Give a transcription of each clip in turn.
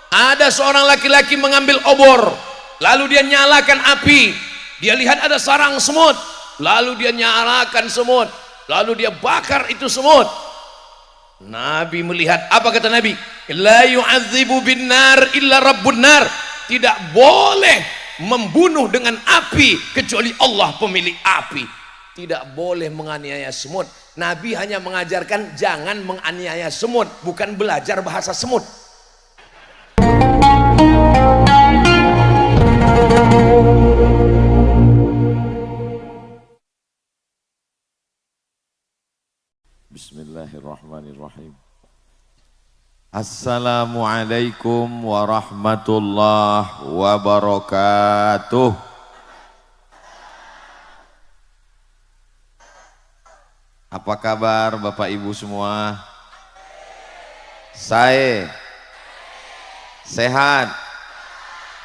Ada seorang laki-laki mengambil obor, lalu dia nyalakan api. Dia lihat ada sarang semut, lalu dia nyalakan semut, lalu dia bakar itu semut. Nabi melihat, apa kata Nabi? La yu'adzibu bin nar illa rabbun nar. Tidak boleh membunuh dengan api kecuali Allah pemilik api. Tidak boleh menganiaya semut. Nabi hanya mengajarkan jangan menganiaya semut, bukan belajar bahasa semut. Bismillahirrahmanirrahim. Assalamualaikum warahmatullahi wabarakatuh. Apa kabar Bapak Ibu semua? Saya sehat.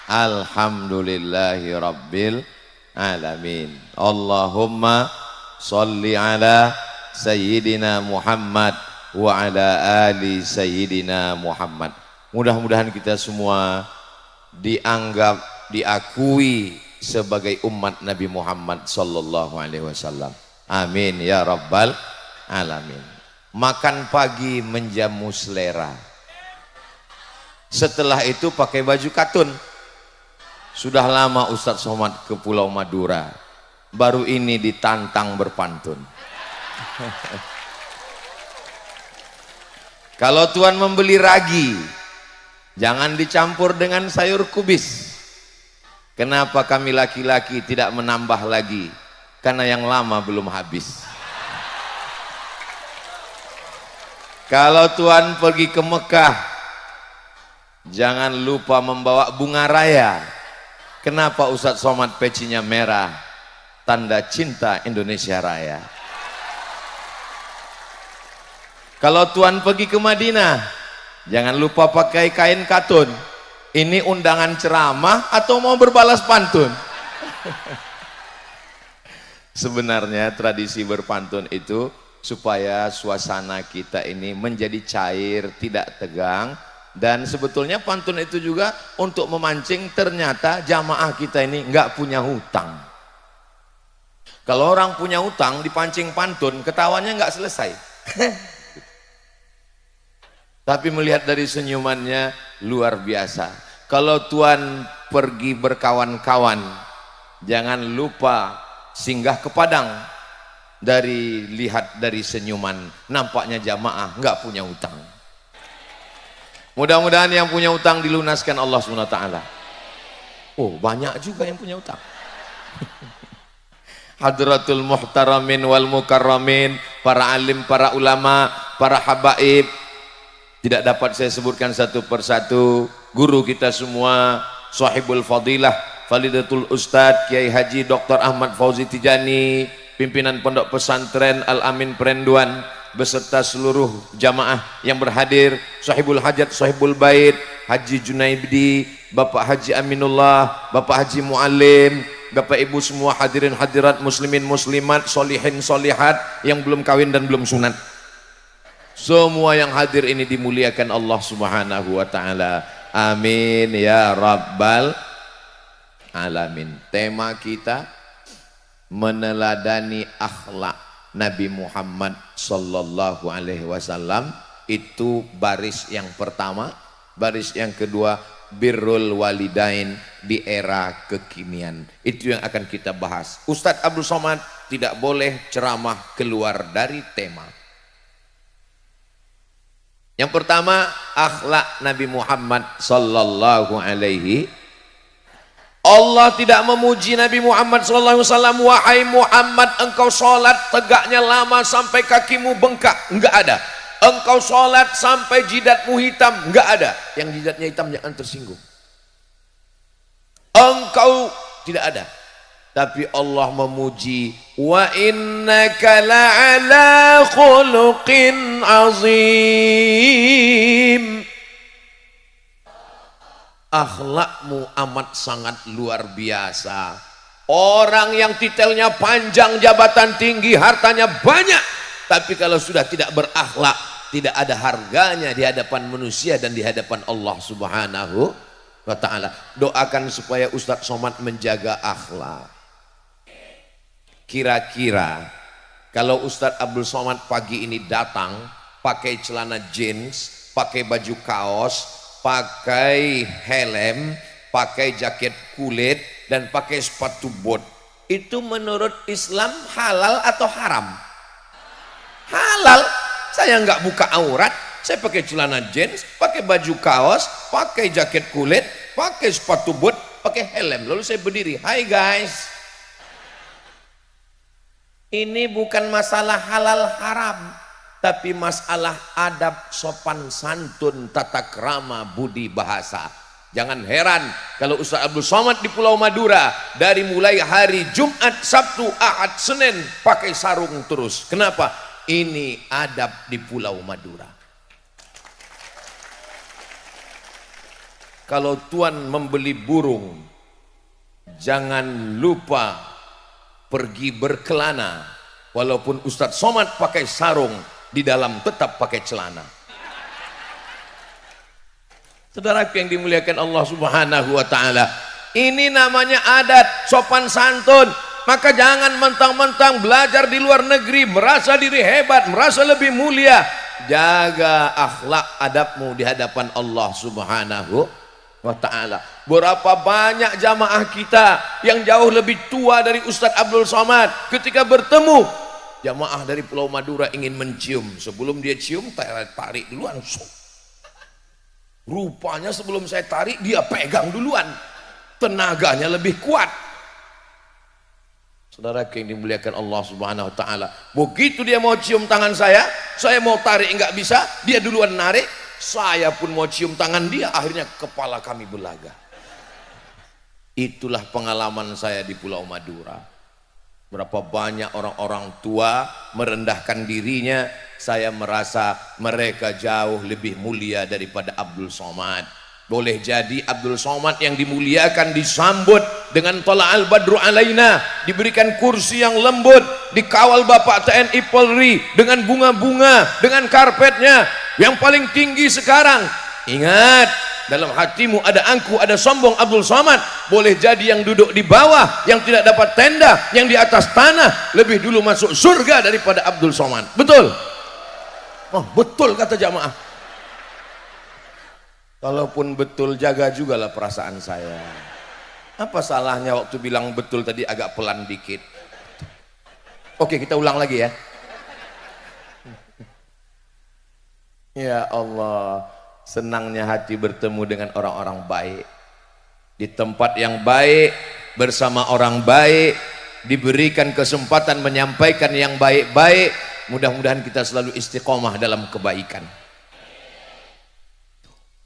Alhamdulillahi rabbil alamin. Allahumma sholli ala Sayyidina Muhammad wa ala ali Sayyidina Muhammad. Mudah-mudahan kita semua dianggap, diakui sebagai umat Nabi Muhammad sallallahu alaihi wasallam. Amin ya rabbal alamin. Makan pagi menjamu selera. Setelah itu pakai baju katun. Sudah lama Ustadz Somad ke Pulau Madura, baru ini ditantang berpantun. Kalau Tuhan membeli ragi, jangan dicampur dengan sayur kubis. Kenapa kami laki-laki tidak menambah lagi? Karena yang lama belum habis. Kalau Tuhan pergi ke Mekah, jangan lupa membawa bunga raya. Kenapa Ustadz Somad pecinya merah? Tanda cinta Indonesia Raya. Kalau Tuhan pergi ke Madinah, jangan lupa pakai kain katun. Ini undangan ceramah atau mau berbalas pantun? Sebenarnya tradisi berpantun itu supaya suasana kita ini menjadi cair, tidak tegang. Dan sebetulnya pantun itu juga untuk memancing, ternyata jamaah kita ini nggak punya hutang. Kalau orang punya hutang dipancing pantun, ketawanya nggak selesai. Tapi melihat dari senyumannya luar biasa. Kalau Tuhan pergi berkawan-kawan, jangan lupa singgah ke Padang. Lihat dari senyuman, nampaknya jamaah nggak punya hutang. Mudah-mudahan yang punya hutang dilunaskan Allah SWT. Oh, banyak juga yang punya hutang. Hadratul muhtaramin wal mukarramin, para alim, para ulama, para habaib. Tidak dapat saya sebutkan satu persatu. Guru kita semua, sahibul fadilah, Fadilatul Ustadz Kiai Haji Dr. Ahmad Fauzi Tijani, pimpinan Pondok Pesantren Al-Amin Perenduan, beserta seluruh jamaah yang berhadir, sahibul hajat, sahibul bait, Haji Junaidi, Bapak Haji Aminullah, Bapak Haji Muallim, Bapak Ibu semua hadirin hadirat, muslimin muslimat, solihin solihat yang belum kawin dan belum sunat. Semua yang hadir ini dimuliakan Allah Subhanahu wa taala. Amin ya rabbal alamin. Tema kita meneladani akhlak Nabi Muhammad sallallahu alaihi wasallam. Itu baris yang pertama. Baris yang kedua, birrul walidain di era kekinian. Itu yang akan kita bahas. Ustadz Abdul Somad tidak boleh ceramah keluar dari tema. Yang pertama, akhlak Nabi Muhammad sallallahu alaihi. Allah tidak memuji Nabi Muhammad sallallahu alaihi wasallam, wahai Muhammad engkau sholat tegaknya lama sampai kakimu bengkak, enggak ada. Engkau sholat sampai jidatmu hitam, enggak ada. Yang jidatnya hitam jangan tersinggung. Engkau tidak ada. Tapi Allah memuji, wa innaka la'ala khuluqin azim. Akhlakmu amat sangat luar biasa. Orang yang titelnya panjang, jabatan tinggi, hartanya banyak, tapi kalau sudah tidak berakhlak, tidak ada harganya di hadapan manusia dan di hadapan Allah Subhanahu wa ta'ala. Doakan supaya Ustadz Somad menjaga akhlak. Kira-kira kalau Ustadz Abdul Somad pagi ini datang pakai celana jeans, pakai baju kaos, pakai helm, pakai jaket kulit, dan pakai sepatu bot, itu menurut Islam halal atau haram? Halal. Saya nggak buka aurat, saya pakai celana jeans, pakai baju kaos, pakai jaket kulit, pakai sepatu bot, pakai helm, lalu saya berdiri, hai guys. Ini bukan masalah halal haram, tapi masalah adab, sopan santun, tata krama, budi bahasa. Jangan heran kalau Ustaz Abdul Somad di Pulau Madura dari mulai hari Jumat, Sabtu, Ahad, Senin pakai sarung terus. Kenapa? Ini adab di Pulau Madura. Kalau tuan membeli burung, jangan lupa pergi berkelana. Walaupun Ustadz Somad pakai sarung, di dalam tetap pakai celana. Saudaraku yang dimuliakan Allah Subhanahu wa ta'ala, ini namanya adat, sopan santun. Maka jangan mentang-mentang belajar di luar negeri merasa diri hebat, merasa lebih mulia. Jaga akhlak adabmu di hadapan Allah Subhanahu wa ta'ala. Berapa banyak jamaah kita yang jauh lebih tua dari Ustadz Abdul Somad, ketika bertemu jamaah dari Pulau Madura ingin mencium, sebelum dia cium tarik duluan. Rupanya sebelum saya tarik dia pegang duluan, tenaganya lebih kuat. Saudara yang dimuliakan Allah Subhanahu wa ta'ala, begitu dia mau cium tangan saya mau tarik nggak bisa, dia duluan narik, saya pun mau cium tangan dia, akhirnya kepala kami belaga. Itulah pengalaman saya di Pulau Madura. Berapa banyak orang-orang tua merendahkan dirinya, saya merasa mereka jauh lebih mulia daripada Abdul Somad. Boleh jadi Abdul Somad yang dimuliakan disambut dengan Thala'al Badru Alaina, diberikan kursi yang lembut, dikawal Bapak TNI Polri dengan bunga-bunga, dengan karpetnya yang paling tinggi sekarang. Ingat, dalam hatimu ada angku, ada sombong Abdul Somad. Boleh jadi yang duduk di bawah, yang tidak dapat tenda, yang di atas tanah lebih dulu masuk surga daripada Abdul Somad. Betul? Oh, betul kata jamaah. Kalaupun betul, jaga juga lah perasaan saya. Apa salahnya waktu bilang betul tadi agak pelan dikit? Oke, kita ulang lagi ya. Ya Allah, senangnya hati bertemu dengan orang-orang baik. Di tempat yang baik, bersama orang baik, diberikan kesempatan menyampaikan yang baik-baik. Mudah-mudahan kita selalu istiqomah dalam kebaikan.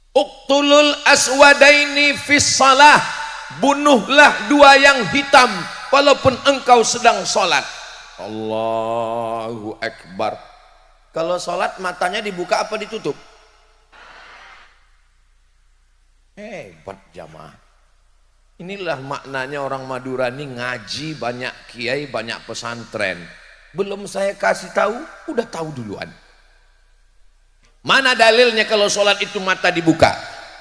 Uqtulul aswadaini fis salah, bunuhlah dua yang hitam walaupun engkau sedang sholat. Allahu Akbar. Kalau sholat matanya dibuka apa ditutup? Hebat jamaah. Inilah maknanya orang Madura ini ngaji, banyak kiai, banyak pesantren. Belum saya kasih tahu, udah tahu duluan. Mana dalilnya kalau sholat itu mata dibuka?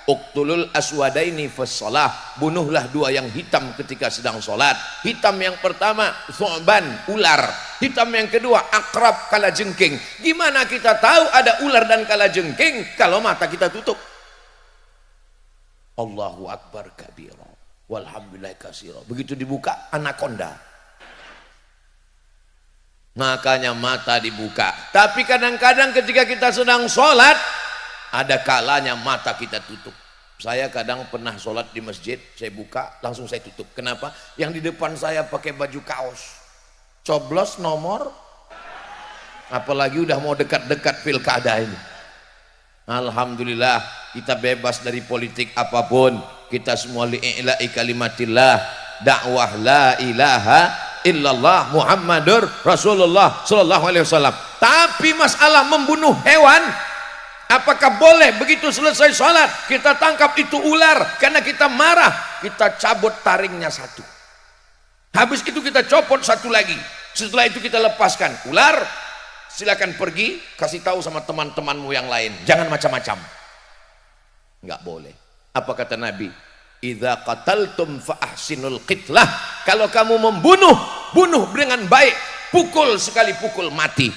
Uqtulul aswadaini fis shalah, bunuhlah dua yang hitam ketika sedang sholat. Hitam yang pertama thu'ban, ular. Hitam yang kedua akrab, kalajengking. Gimana kita tahu ada ular dan kalajengking kalau mata kita tutup? Allahu Akbar kabira walhamdulillah katsira. Begitu dibuka anakonda. Makanya mata dibuka. Tapi kadang-kadang ketika kita sedang sholat, ada kalanya mata kita tutup. Saya kadang pernah sholat di masjid, saya buka langsung saya tutup. Kenapa? Yang di depan saya pakai baju kaos, coblos nomor, apalagi udah mau dekat-dekat pilkada ini. Alhamdulillah kita bebas dari politik apapun. Kita semua li'ila'i kalimatillah, dakwah la ilaha illallah Muhammadur Rasulullah sallallahu alaihi wasallam. Tapi masalah membunuh hewan, apakah boleh begitu selesai sholat kita tangkap itu ular karena kita marah, kita cabut taringnya satu, habis itu kita copot satu lagi, setelah itu kita lepaskan ular, silakan pergi, kasih tahu sama teman-temanmu yang lain, jangan macam-macam. Nggak boleh. Apa kata Nabi? Idza qataltum fa ahsinul qitlah. Kalau kamu membunuh, bunuh dengan baik, pukul sekali pukul mati.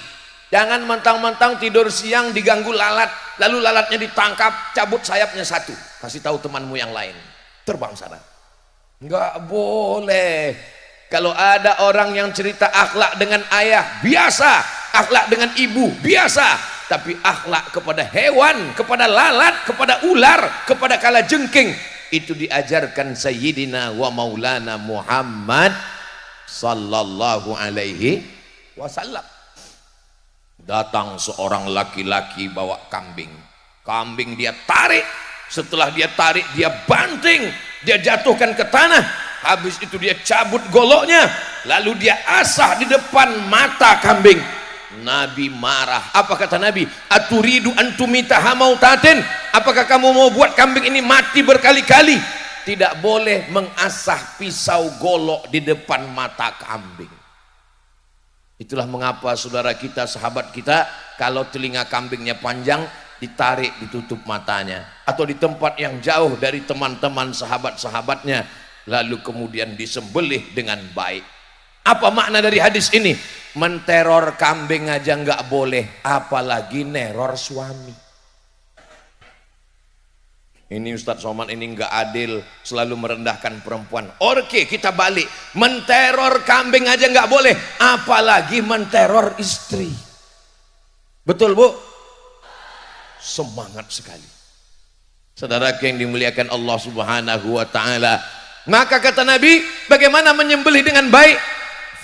Jangan mentang-mentang tidur siang diganggu lalat, lalu lalatnya ditangkap, cabut sayapnya satu, kasih tahu temanmu yang lain, terbang sana. Nggak boleh. Kalau ada orang yang cerita akhlak dengan ayah biasa, akhlak dengan ibu biasa, tapi akhlak kepada hewan, kepada lalat, kepada ular, kepada kalajengking, itu diajarkan Sayyidina wa Maulana Muhammad sallallahu alaihi wasallam. Datang seorang laki-laki bawa kambing. Kambing dia tarik, setelah dia tarik dia banting, dia jatuhkan ke tanah. Habis itu dia cabut goloknya, lalu dia asah di depan mata kambing. Nabi marah. Apa kata Nabi? Aturidu antumita hamautatin? Apakah kamu mau buat kambing ini mati berkali-kali? Tidak boleh mengasah pisau golok di depan mata kambing. Itulah mengapa saudara kita, sahabat kita, kalau telinga kambingnya panjang, ditarik, ditutup matanya, atau di tempat yang jauh dari teman-teman sahabat-sahabatnya, lalu kemudian disembelih dengan baik. Apa makna dari hadis ini? Menteror kambing aja nggak boleh, apalagi neror suami. Ini Ustadz Somad ini nggak adil, selalu merendahkan perempuan. Oke, kita balik, menteror kambing aja nggak boleh, apalagi menteror istri. Betul Bu? Semangat sekali. Saudara yang dimuliakan Allah Subhanahu wa taala. Maka kata Nabi, bagaimana menyembelih dengan baik?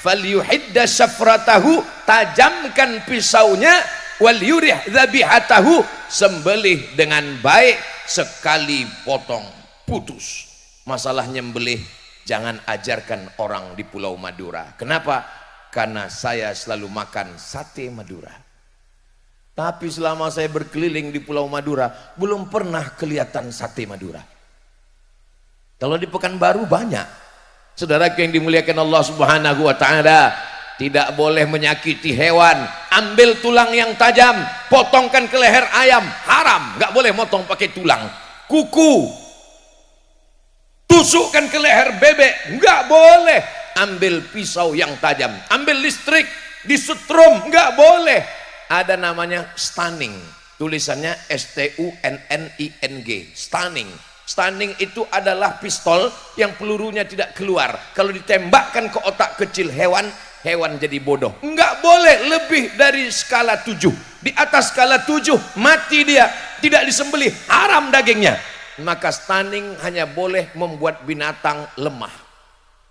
Falyuhidda syafratahu, tajamkan pisaunya, wal yurih dzabihatahu, sembelih dengan baik, sekali potong putus. Masalah nyembelih jangan ajarkan orang di Pulau Madura. Kenapa? Karena saya selalu makan sate Madura. Tapi selama saya berkeliling di Pulau Madura, belum pernah kelihatan sate Madura. Kalau di Pekanbaru banyak. Saudara yang dimuliakan Allah Subhanahu wa taala, tidak boleh menyakiti hewan. Ambil tulang yang tajam, potongkan ke leher ayam, haram. Nggak boleh motong pakai tulang. Kuku, tusukkan ke leher bebek, nggak boleh. Ambil pisau yang tajam, ambil listrik, disetrum, nggak boleh. Ada namanya stunning, tulisannya STUNNING, stunning. Stunning itu adalah pistol yang pelurunya tidak keluar. Kalau ditembakkan ke otak kecil hewan, hewan jadi bodoh. Enggak boleh lebih dari skala 7. Di atas skala 7 mati dia, tidak disembelih, haram dagingnya. Maka stunning hanya boleh membuat binatang lemah.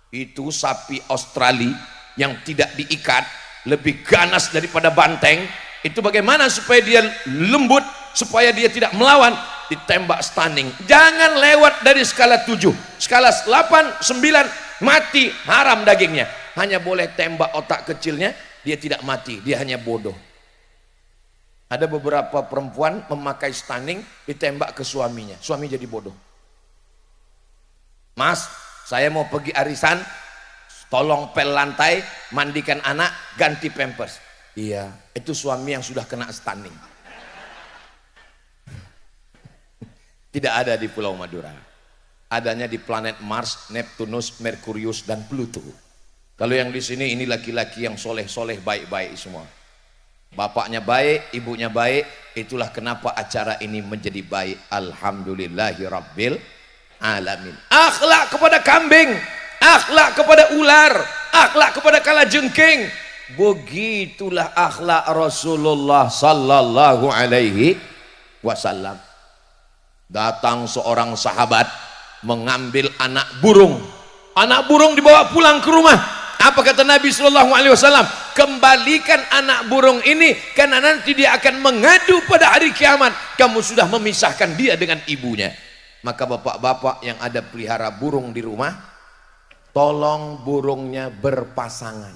Itu sapi Australia yang tidak diikat, lebih ganas daripada banteng. Itu bagaimana supaya dia lembut, supaya dia tidak melawan? Ditembak stunning. Jangan lewat dari skala 7. Skala 8, 9 mati, haram dagingnya. Hanya boleh tembak otak kecilnya, dia tidak mati, dia hanya bodoh. Ada beberapa perempuan memakai stunning, ditembak ke suaminya, suami jadi bodoh. Mas, saya mau pergi arisan, tolong pel lantai, mandikan anak, ganti pampers. Iya, itu suami yang sudah kena stunning. Tidak ada di Pulau Madura. Adanya di planet Mars, Neptunus, Merkurius, dan Pluto. Kalau yang di sini ini laki-laki yang soleh-soleh, baik-baik semua. Bapaknya baik, ibunya baik. Itulah kenapa acara ini menjadi baik. Alhamdulillahirabbil alamin. Akhlak kepada kambing, akhlak kepada ular, akhlak kepada kalajengking. Begitulah akhlak Rasulullah sallallahu alaihi wasallam. Datang seorang sahabat mengambil anak burung. Anak burung dibawa pulang ke rumah. Apa kata Nabi sallallahu alaihi wasallam? Kembalikan anak burung ini, karena nanti dia akan mengadu pada hari kiamat. Kamu sudah memisahkan dia dengan ibunya. Maka bapak-bapak yang ada pelihara burung di rumah, tolong burungnya berpasangan,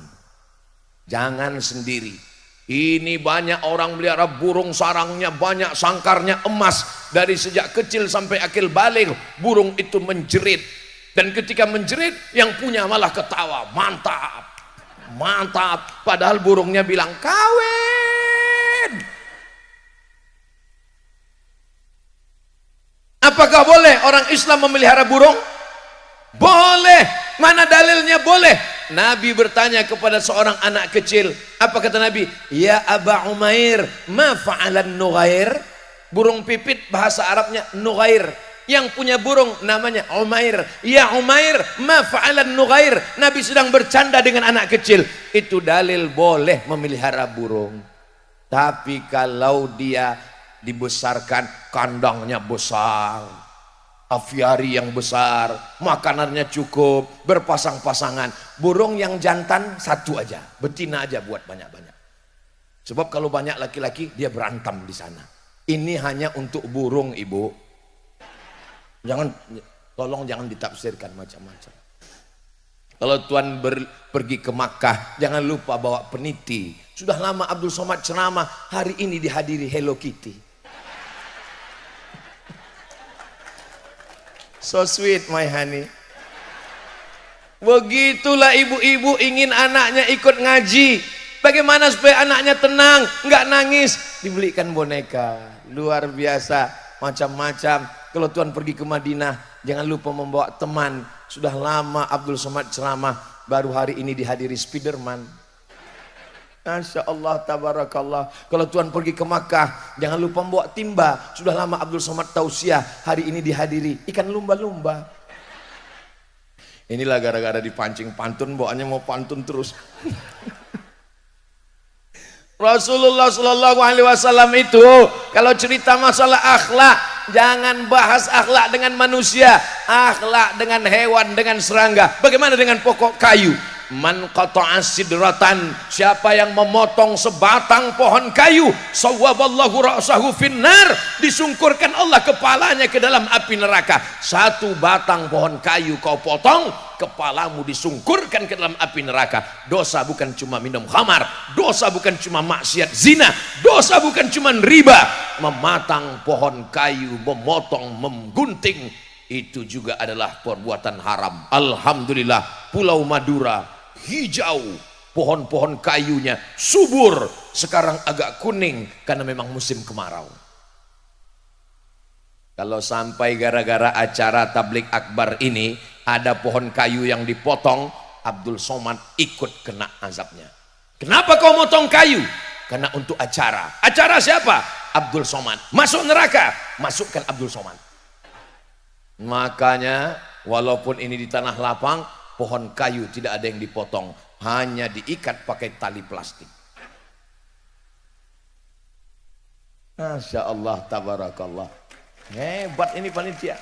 jangan sendiri. Ini banyak orang melihara burung, sarangnya banyak, sangkarnya emas. Dari sejak kecil sampai akil baligh, burung itu menjerit. Dan ketika menjerit, yang punya malah ketawa, mantap. mantap. Padahal burungnya bilang kawin. Apakah boleh orang Islam memelihara burung? Boleh. Mana dalilnya boleh? Nabi bertanya kepada seorang anak kecil. Apa kata Nabi? Ya Aba Umair, ma fa'alan nughair? Burung pipit bahasa Arabnya nughair. Yang punya burung namanya Umair. Ya Umair, ma fa'alan nughair? Nabi sedang bercanda dengan anak kecil. Itu dalil boleh memelihara burung. Tapi kalau dia dibesarkan, kandangnya besar, aviari yang besar, makanannya cukup, berpasang-pasangan. Burung yang jantan satu aja, betina aja buat banyak-banyak. Sebab kalau banyak laki-laki dia berantem di sana. Ini hanya untuk burung, Ibu. Tolong jangan ditafsirkan macam-macam. Kalau tuan pergi ke Makkah, jangan lupa bawa peniti. Sudah lama Abdul Somad ceramah, hari ini dihadiri Hello Kitty. So sweet my honey. Begitulah ibu-ibu ingin anaknya ikut ngaji. Bagaimana supaya anaknya tenang, nggak nangis? Dibelikan boneka, luar biasa, macam-macam. Kalau tuan pergi ke Madinah, jangan lupa membawa teman. Sudah lama Abdul Somad ceramah, baru hari ini dihadiri Spiderman. Masya Allah, tabarakallah. Kalau tuan pergi ke Makkah, jangan lupa membawa timba. Sudah lama Abdul Somad tausiah, hari ini dihadiri ikan lumba-lumba. Inilah gara-gara dipancing pantun, bawaannya mau pantun terus. Rasulullah Shallallahu Alaihi Wasallam itu kalau cerita masalah akhlak, jangan bahas akhlak dengan manusia, akhlak dengan hewan, dengan serangga. Bagaimana dengan pokok kayu? Man qata'a sidratan, siapa yang memotong sebatang pohon kayu, sawwaballahu ra'sahu finnar, disungkurkan Allah kepalanya ke dalam api neraka. Satu batang pohon kayu kau potong, kepalamu disungkurkan ke dalam api neraka. Dosa bukan cuma minum khamar, dosa bukan cuma maksiat zina, dosa bukan cuma riba. Mematang pohon kayu, memotong, menggunting, itu juga adalah perbuatan haram. Alhamdulillah, Pulau Madura hijau, pohon-pohon kayunya subur. Sekarang agak kuning karena memang musim kemarau. Kalau sampai gara-gara acara tablik akbar ini ada pohon kayu yang dipotong, Abdul Somad ikut kena azabnya. Kenapa kau motong kayu? Karena untuk acara. Acara siapa? Abdul Somad. Masuk neraka, masukkan Abdul Somad. Makanya walaupun ini di tanah lapang, pohon kayu tidak ada yang dipotong, hanya diikat pakai tali plastik. Masya Allah, tabarakallah. Hebat ini panitia.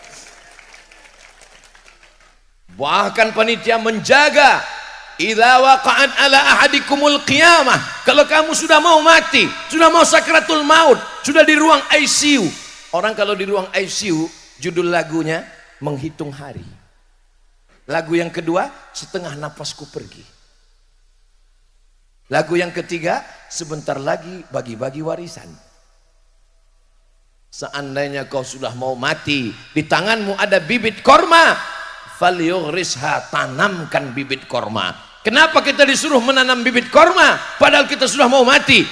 Bahkan panitia menjaga, idza waqa'at ala ahadikumul qiyamah, kalau kamu sudah mau mati, sudah mau sakratul maut, sudah di ruang ICU. Orang kalau di ruang ICU, judul lagunya Menghitung Hari. Lagu yang kedua, Setengah Napasku Pergi. Lagu yang ketiga, Sebentar Lagi Bagi-bagi Warisan. Seandainya kau sudah mau mati, di tanganmu ada bibit korma, falyughrisha, tanamkan bibit korma. Kenapa kita disuruh menanam bibit korma padahal kita sudah mau mati?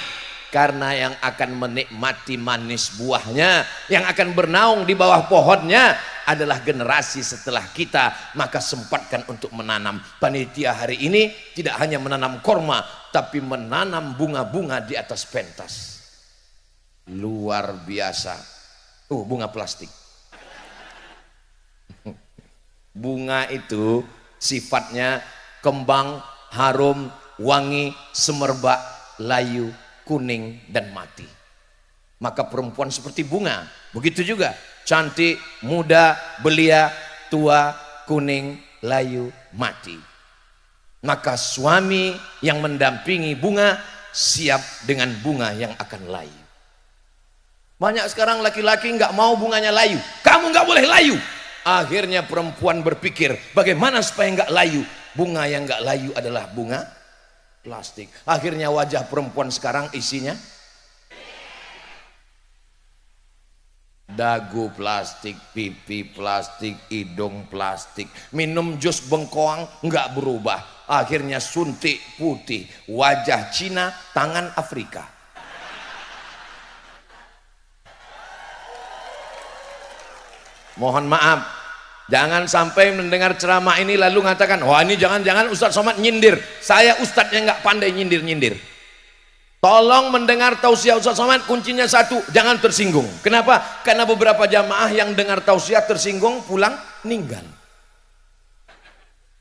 Karena yang akan menikmati manis buahnya, yang akan bernaung di bawah pohonnya adalah generasi setelah kita. Maka sempatkan untuk menanam. Panitia hari ini tidak hanya menanam korma, tapi menanam bunga-bunga di atas pentas. Luar biasa. Bunga plastik. Bunga itu sifatnya kembang, harum, wangi, semerbak, layu, kuning, dan mati. Maka perempuan seperti bunga. Begitu juga cantik, muda, belia, tua, kuning, layu, mati. Maka suami yang mendampingi bunga siap dengan bunga yang akan layu. Banyak sekarang laki-laki nggak mau bunganya layu. Kamu nggak boleh layu. Akhirnya perempuan berpikir bagaimana supaya nggak layu. Bunga yang nggak layu adalah bunga plastik. Akhirnya wajah perempuan sekarang isinya dagu plastik, pipi plastik, hidung plastik. Minum jus bengkoang nggak berubah. Akhirnya suntik putih, wajah Cina, tangan Afrika. Mohon maaf, jangan sampai mendengar ceramah ini lalu mengatakan, wah ini jangan-jangan Ustadz Somad nyindir. Saya Ustadz yang nggak pandai nyindir-nyindir. Tolong mendengar tausiah Ustadz Somad, kuncinya satu, jangan tersinggung. Kenapa? Karena beberapa jamaah yang dengar tausiah tersinggung, pulang meninggal.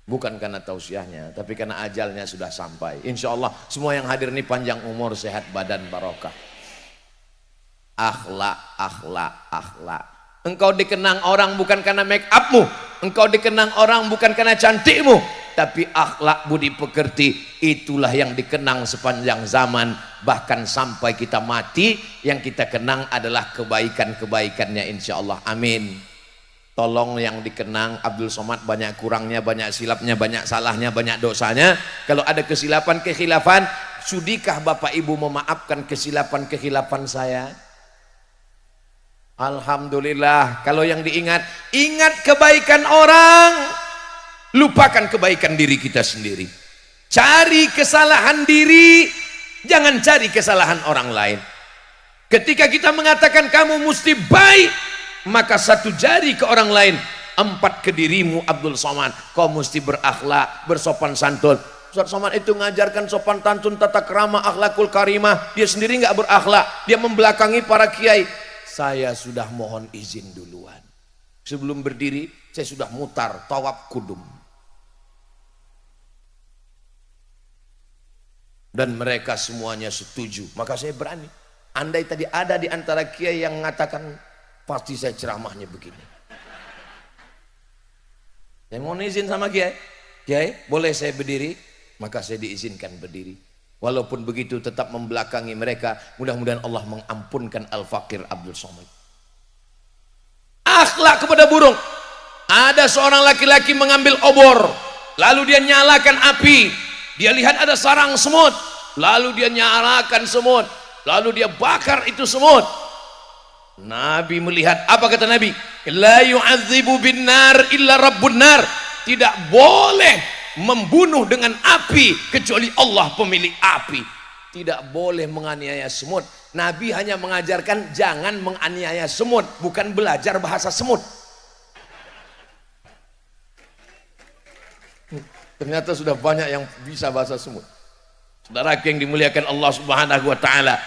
Bukan karena tausiahnya, tapi karena ajalnya sudah sampai. Insya Allah semua yang hadir ini panjang umur, sehat badan, barokah. Akhlak, akhlak, akhlak. Engkau dikenang orang bukan karena make upmu, engkau dikenang orang bukan karena cantikmu, tapi akhlak budi pekerti itulah yang dikenang sepanjang zaman, bahkan sampai kita mati. Yang kita kenang adalah kebaikan-kebaikannya, insya Allah. Amin. Tolong yang dikenang Abdul Somad banyak kurangnya, banyak silapnya, banyak salahnya, banyak dosanya. Kalau ada kesilapan, kekhilafan, sudikah Bapak Ibu memaafkan kesilapan-kekhilafan saya? Alhamdulillah. Kalau yang diingat, ingat kebaikan orang, lupakan kebaikan diri kita sendiri. Cari kesalahan diri, jangan cari kesalahan orang lain. Ketika kita mengatakan kamu mesti baik, maka satu jari ke orang lain, empat ke dirimu Abdul Somad. Kau mesti berakhlak, bersopan santun. Ustadz Somad itu mengajarkan sopan santun, tata krama, akhlakul karimah. Dia sendiri nggak berakhlak, dia membelakangi para kiai. Saya sudah mohon izin duluan. Sebelum berdiri, saya sudah mutar tawaf kudum. Dan mereka semuanya setuju. Maka saya berani. Andai tadi ada di antara kiai yang mengatakan, pasti saya ceramahnya begini. Saya mohon izin sama kiai. Kiai, boleh saya berdiri? Maka saya diizinkan berdiri. Walaupun begitu tetap membelakangi mereka. Mudah-mudahan Allah mengampunkan Al-Fakir Abdul Somad. Akhlak kepada burung. Ada seorang laki-laki mengambil obor, lalu dia nyalakan api. Dia lihat ada sarang semut, lalu dia nyalakan semut, lalu dia bakar itu semut. Nabi melihat, apa kata Nabi? La yu'adzibu bin nar illa rabbun nar. Tidak boleh membunuh dengan api kecuali Allah pemilik api. Tidak boleh menganiaya semut. Nabi hanya mengajarkan jangan menganiaya semut, bukan belajar bahasa semut. Ternyata sudah banyak yang bisa bahasa semut. Saudara yang dimuliakan Allah Subhanahu wa taala,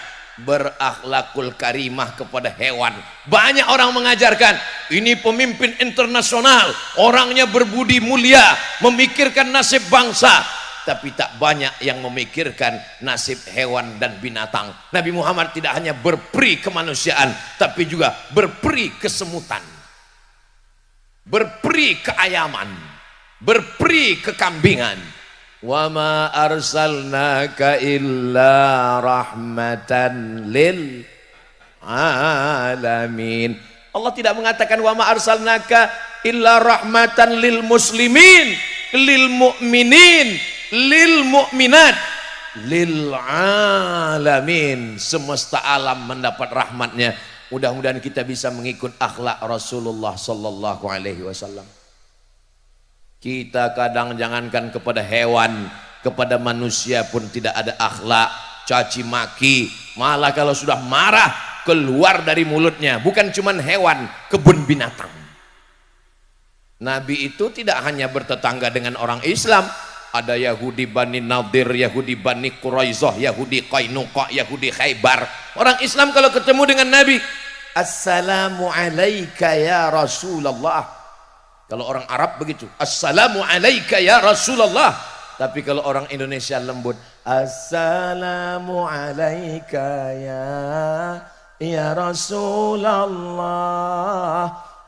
berakhlakul karimah kepada hewan. Banyak orang mengajarkan ini pemimpin internasional, orangnya berbudi mulia, memikirkan nasib bangsa, tapi tak banyak yang memikirkan nasib hewan dan binatang. Nabi Muhammad tidak hanya berperi kemanusiaan, tapi juga berperi kesemutan, berperi keayaman, berperi kekambingan. Wa ma arsalnaka illa rahmatan lil alamin. Allah tidak mengatakan wa ma arsalnaka illa rahmatan lil muslimin, lil mu'minin, lil mu'minat, lil alamin. Semesta alam mendapat rahmatnya. Mudah-mudahan kita bisa mengikut akhlak Rasulullah sallallahu alaihi wasallam. Kita kadang jangankan kepada hewan, kepada manusia pun tidak ada akhlak, caci maki. Malah kalau sudah marah keluar dari mulutnya, bukan cuman hewan, kebun binatang. Nabi itu tidak hanya bertetangga dengan orang Islam. Ada Yahudi Bani Nadir, Yahudi Bani Quraizah, Yahudi Qainuqa, Yahudi Khaybar. Orang Islam kalau ketemu dengan Nabi, Assalamu alayka ya Rasulullah. Kalau orang Arab begitu, Assalamu alayka ya Rasulullah. Tapi kalau orang Indonesia lembut, Assalamu alayka ya Rasulullah.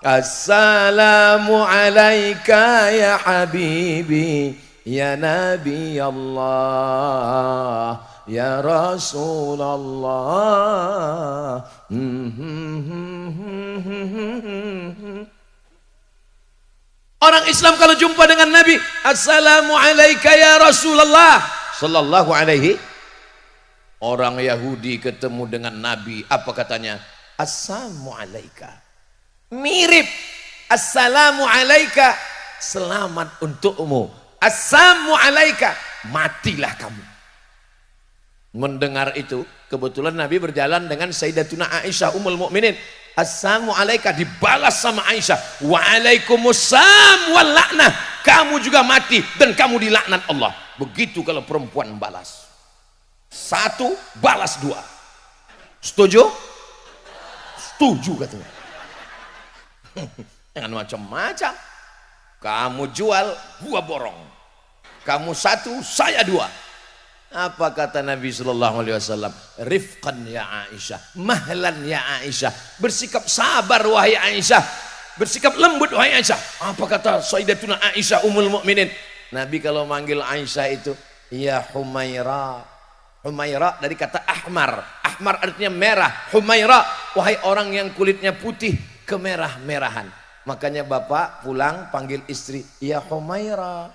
Assalamu alayka ya Habibi, ya Nabi Allah, ya Rasulullah. Orang Islam kalau jumpa dengan Nabi, Assalamu alayka ya Rasulullah sallallahu alaihi. Orang Yahudi ketemu dengan Nabi, apa katanya? Assalamu alayka. Mirip. Assalamu alayka, selamat untukmu. Assalamu alaika, matilah kamu. Mendengar itu, kebetulan Nabi berjalan dengan Sayyidatuna Aisyah Ummul Mukminin. Assalamu alaika dibalas sama Aisyah. Waalaikumsalam wal la'nah. Kamu juga mati dan kamu dilaknat Allah. Begitu kalau perempuan balas. Satu balas dua. Setuju? Setuju katanya. Jangan macam-macam. Kamu jual, gua borong. Kamu satu, saya dua. Apa kata Nabi sallallahu alaihi wasallam? Rifqan ya Aisyah, mahlan ya Aisyah. Bersikap sabar wahai Aisyah. Bersikap lembut wahai Aisyah. Apa kata Sayyidatuna Aisyah Ummul Mukminin? Nabi kalau manggil Aisyah itu, ya Humaira. Humaira dari kata ahmar. Ahmar artinya merah. Humaira, wahai orang yang kulitnya putih kemerah-merahan. Makanya bapak pulang panggil istri, ya Humaira.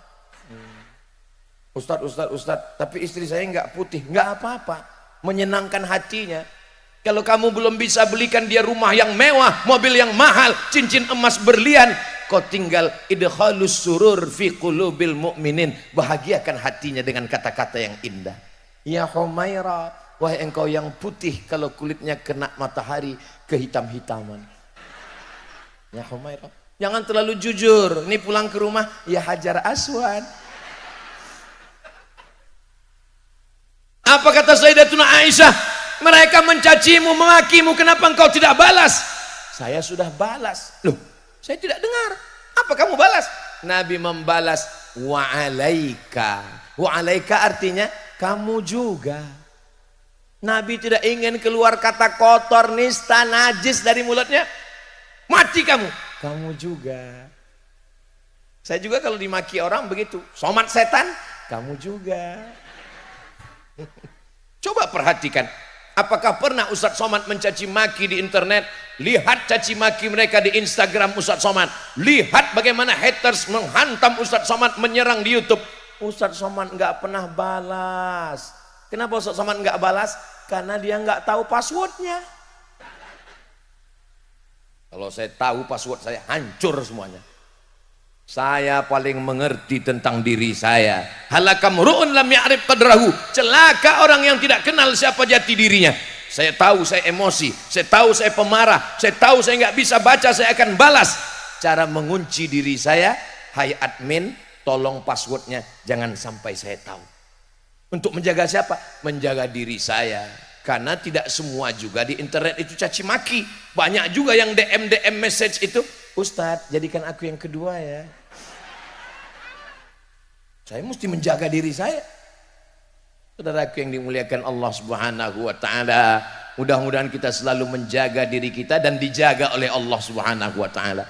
Ustadz, tapi istri saya nggak putih. Nggak apa-apa, menyenangkan hatinya. Kalau kamu belum bisa belikan dia rumah yang mewah, mobil yang mahal, cincin emas berlian, kau tinggal idkhalus surur fi qulubil mu'minin, bahagiakan hatinya dengan kata-kata yang indah. Ya Humaira, wahai engkau yang putih kalau kulitnya kena matahari kehitam-hitaman. Ya Humaira, jangan terlalu jujur. Ini pulang ke rumah, ya Hajar Aswad. Apa kata Sayyidatuna Aisyah? Mereka mencacimu, memakimu, kenapa engkau tidak balas? Saya sudah balas. Loh, saya tidak dengar. Apa kamu balas? Nabi membalas, wa'alaika. Wa'alaika artinya kamu juga. Nabi tidak ingin keluar kata kotor, nista, najis dari mulutnya. Mati kamu. Kamu juga. Saya juga kalau dimaki orang begitu. Somat setan, kamu juga. Coba perhatikan, apakah pernah Ustadz Somad mencaci maki di internet? Lihat caci maki mereka di Instagram Ustadz Somad. Lihat bagaimana haters menghantam Ustadz Somad, menyerang di YouTube. Ustadz Somad nggak pernah balas. Kenapa Ustadz Somad nggak balas? Karena dia nggak tahu passwordnya. Kalau saya tahu password saya, hancur semuanya. Saya paling mengerti tentang diri saya. Halakam ru'un lam ya'rif qadrahu. Celaka orang yang tidak kenal siapa jati dirinya. Saya tahu saya emosi, saya tahu saya pemarah, saya tahu saya nggak bisa baca, saya akan balas. Cara mengunci diri saya, hai admin, tolong passwordnya jangan sampai saya tahu. Untuk menjaga siapa? Menjaga diri saya. Karena tidak semua juga di internet itu caci maki. Banyak juga yang DM message itu, Ustadz jadikan aku yang kedua ya. Saya mesti menjaga diri saya. Saudaraku yang dimuliakan Allah Subhanahu wa taala, mudah-mudahan kita selalu menjaga diri kita dan dijaga oleh Allah Subhanahu wa taala.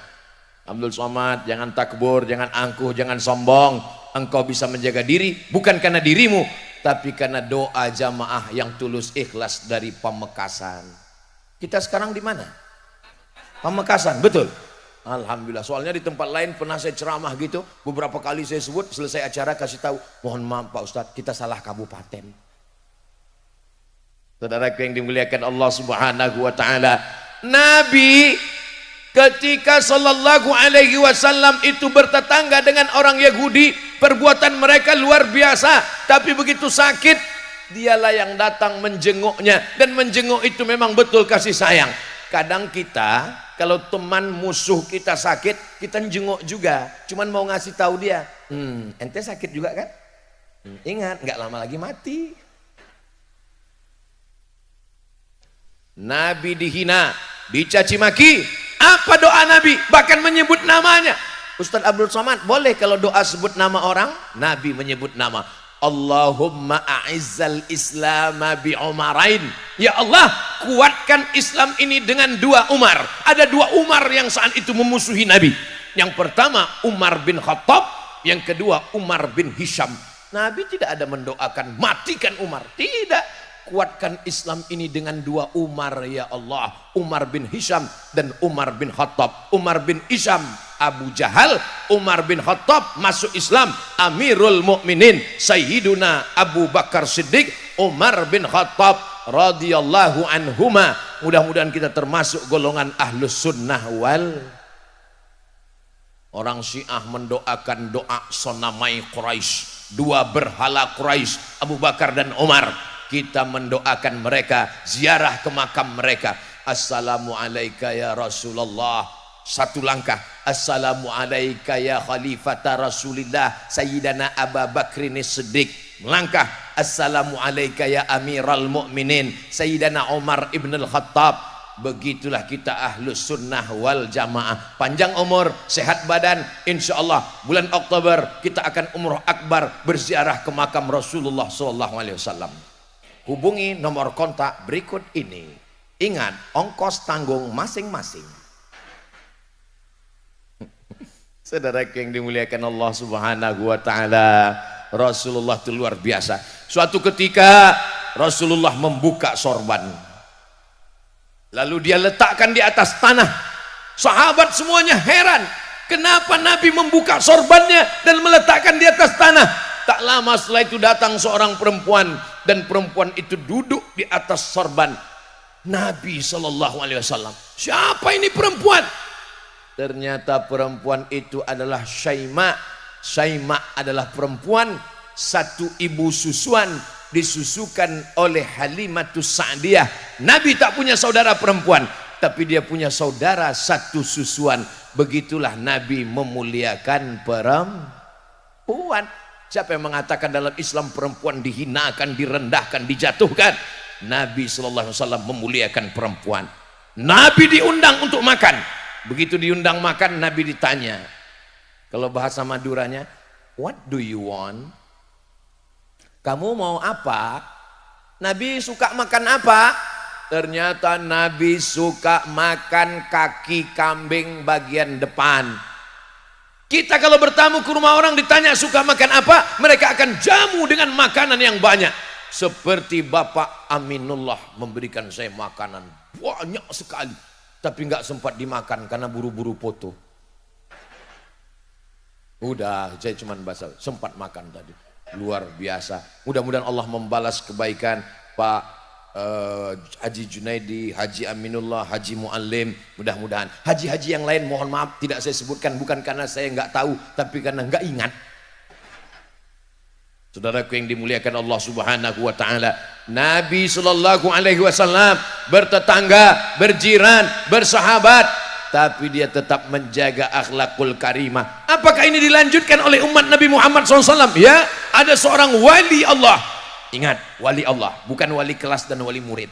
Abdul Somad, jangan takbur, jangan angkuh, jangan sombong. Engkau bisa menjaga diri bukan karena dirimu, tapi karena doa jamaah yang tulus ikhlas dari Pamekasan. Kita sekarang di mana? Pamekasan, betul. Alhamdulillah. Soalnya di tempat lain pernah saya ceramah gitu, beberapa kali saya sebut, selesai acara kasih tahu, mohon maaf Pak Ustadz, kita salah kabupaten. Saudaraku yang dimuliakan Allah Subhanahu wa taala, Nabi ketika sallallahu alaihi wasallam itu bertetangga dengan orang Yahudi, perbuatan mereka luar biasa, tapi begitu sakit dialah yang datang menjenguknya, dan menjenguk itu memang betul kasih sayang. Kadang kita kalau teman musuh kita sakit, kita jenguk juga, cuman mau ngasih tahu dia, ente sakit juga kan? Ingat, nggak lama lagi mati. Nabi dihina, dicaci maki, apa doa Nabi? Bahkan menyebut namanya. Ustadz Abdul Somad, boleh kalau doa sebut nama orang? Nabi menyebut nama. Allahumma a'izzal islama bi umarain. Ya Allah, kuatkan Islam ini dengan dua Umar. Ada dua Umar yang saat itu memusuhi Nabi. Yang pertama Umar bin Khattab, yang kedua Umar bin Hisham. Nabi tidak ada mendoakan matikan Umar, tidak. Kuatkan Islam ini dengan dua Umar ya Allah, Umar bin Hisham dan Umar bin Khattab. Umar bin Hisham Abu Jahal, Umar bin Khattab masuk Islam Amirul Mukminin Sayyiduna Abu Bakar Siddiq, Umar bin Khattab radhiyallahu anhuma. Mudah-mudahan kita termasuk golongan ahlus sunnah wal. Orang Syiah mendoakan doa sonamai Quraisy, dua berhala Quraisy, Abu Bakar dan Umar. Kita mendoakan mereka, ziarah ke makam mereka. Assalamualaikum ya Rasulullah. Satu langkah. Assalamualaikum ya Khalifata Rasulillah Sayyidina Abu Bakrin Siddiq. Melangkah. Assalamualaikum ya Amiral Mu'minin Sayyidina Umar ibn al-Khattab. Begitulah kita ahlus sunnah wal jamaah. Panjang umur, sehat badan, insya Allah bulan Oktober kita akan umroh akbar, berziarah ke makam Rasulullah SAW. Hubungi nomor kontak berikut ini. Ingat, ongkos tanggung masing-masing. Saudara yang dimuliakan Allah Subhanahu wa taala, Rasulullah itu luar biasa. Suatu ketika Rasulullah membuka sorban, lalu dia letakkan di atas tanah. Sahabat semuanya heran, kenapa Nabi membuka sorbannya dan meletakkan di atas tanah. Tak lama setelah itu datang seorang perempuan, dan perempuan itu duduk di atas sorban Nabi SAW. Siapa ini perempuan? Ternyata perempuan itu adalah Syaima. Syaima adalah perempuan satu ibu susuan, disusukan oleh Halimatus Sa'diyah. Nabi tak punya saudara perempuan, tapi dia punya saudara satu susuan. Begitulah Nabi memuliakan perempuan. Siapa yang mengatakan dalam Islam perempuan dihinakan, direndahkan, dijatuhkan? Nabi SAW memuliakan perempuan. Nabi diundang untuk makan. Begitu diundang makan, Nabi ditanya, kalau bahasa Maduranya, what do you want? Kamu mau apa? Nabi suka makan apa? Ternyata Nabi suka makan kaki kambing bagian depan. Kita kalau bertamu ke rumah orang ditanya suka makan apa, mereka akan jamu dengan makanan yang banyak. Seperti Bapak Aminullah memberikan saya makanan banyak sekali, tapi nggak sempat dimakan karena buru-buru foto. Udah, saya cuma bahasa sempat makan tadi. Luar biasa. Mudah-mudahan Allah membalas kebaikan Pak Haji Junaidi, Haji Aminullah, Haji Muallim. Mudah-mudahan haji-haji yang lain mohon maaf tidak saya sebutkan, bukan karena saya nggak tahu, tapi karena nggak ingat. Saudaraku yang dimuliakan Allah Subhanahu wa taala, Nabi sallallahu alaihi wasallam bertetangga, berjiran, bersahabat, tapi dia tetap menjaga akhlakul karimah. Apakah ini dilanjutkan oleh umat Nabi Muhammad SAW? Ya, ada seorang wali Allah. Ingat, wali Allah, bukan wali kelas dan wali murid.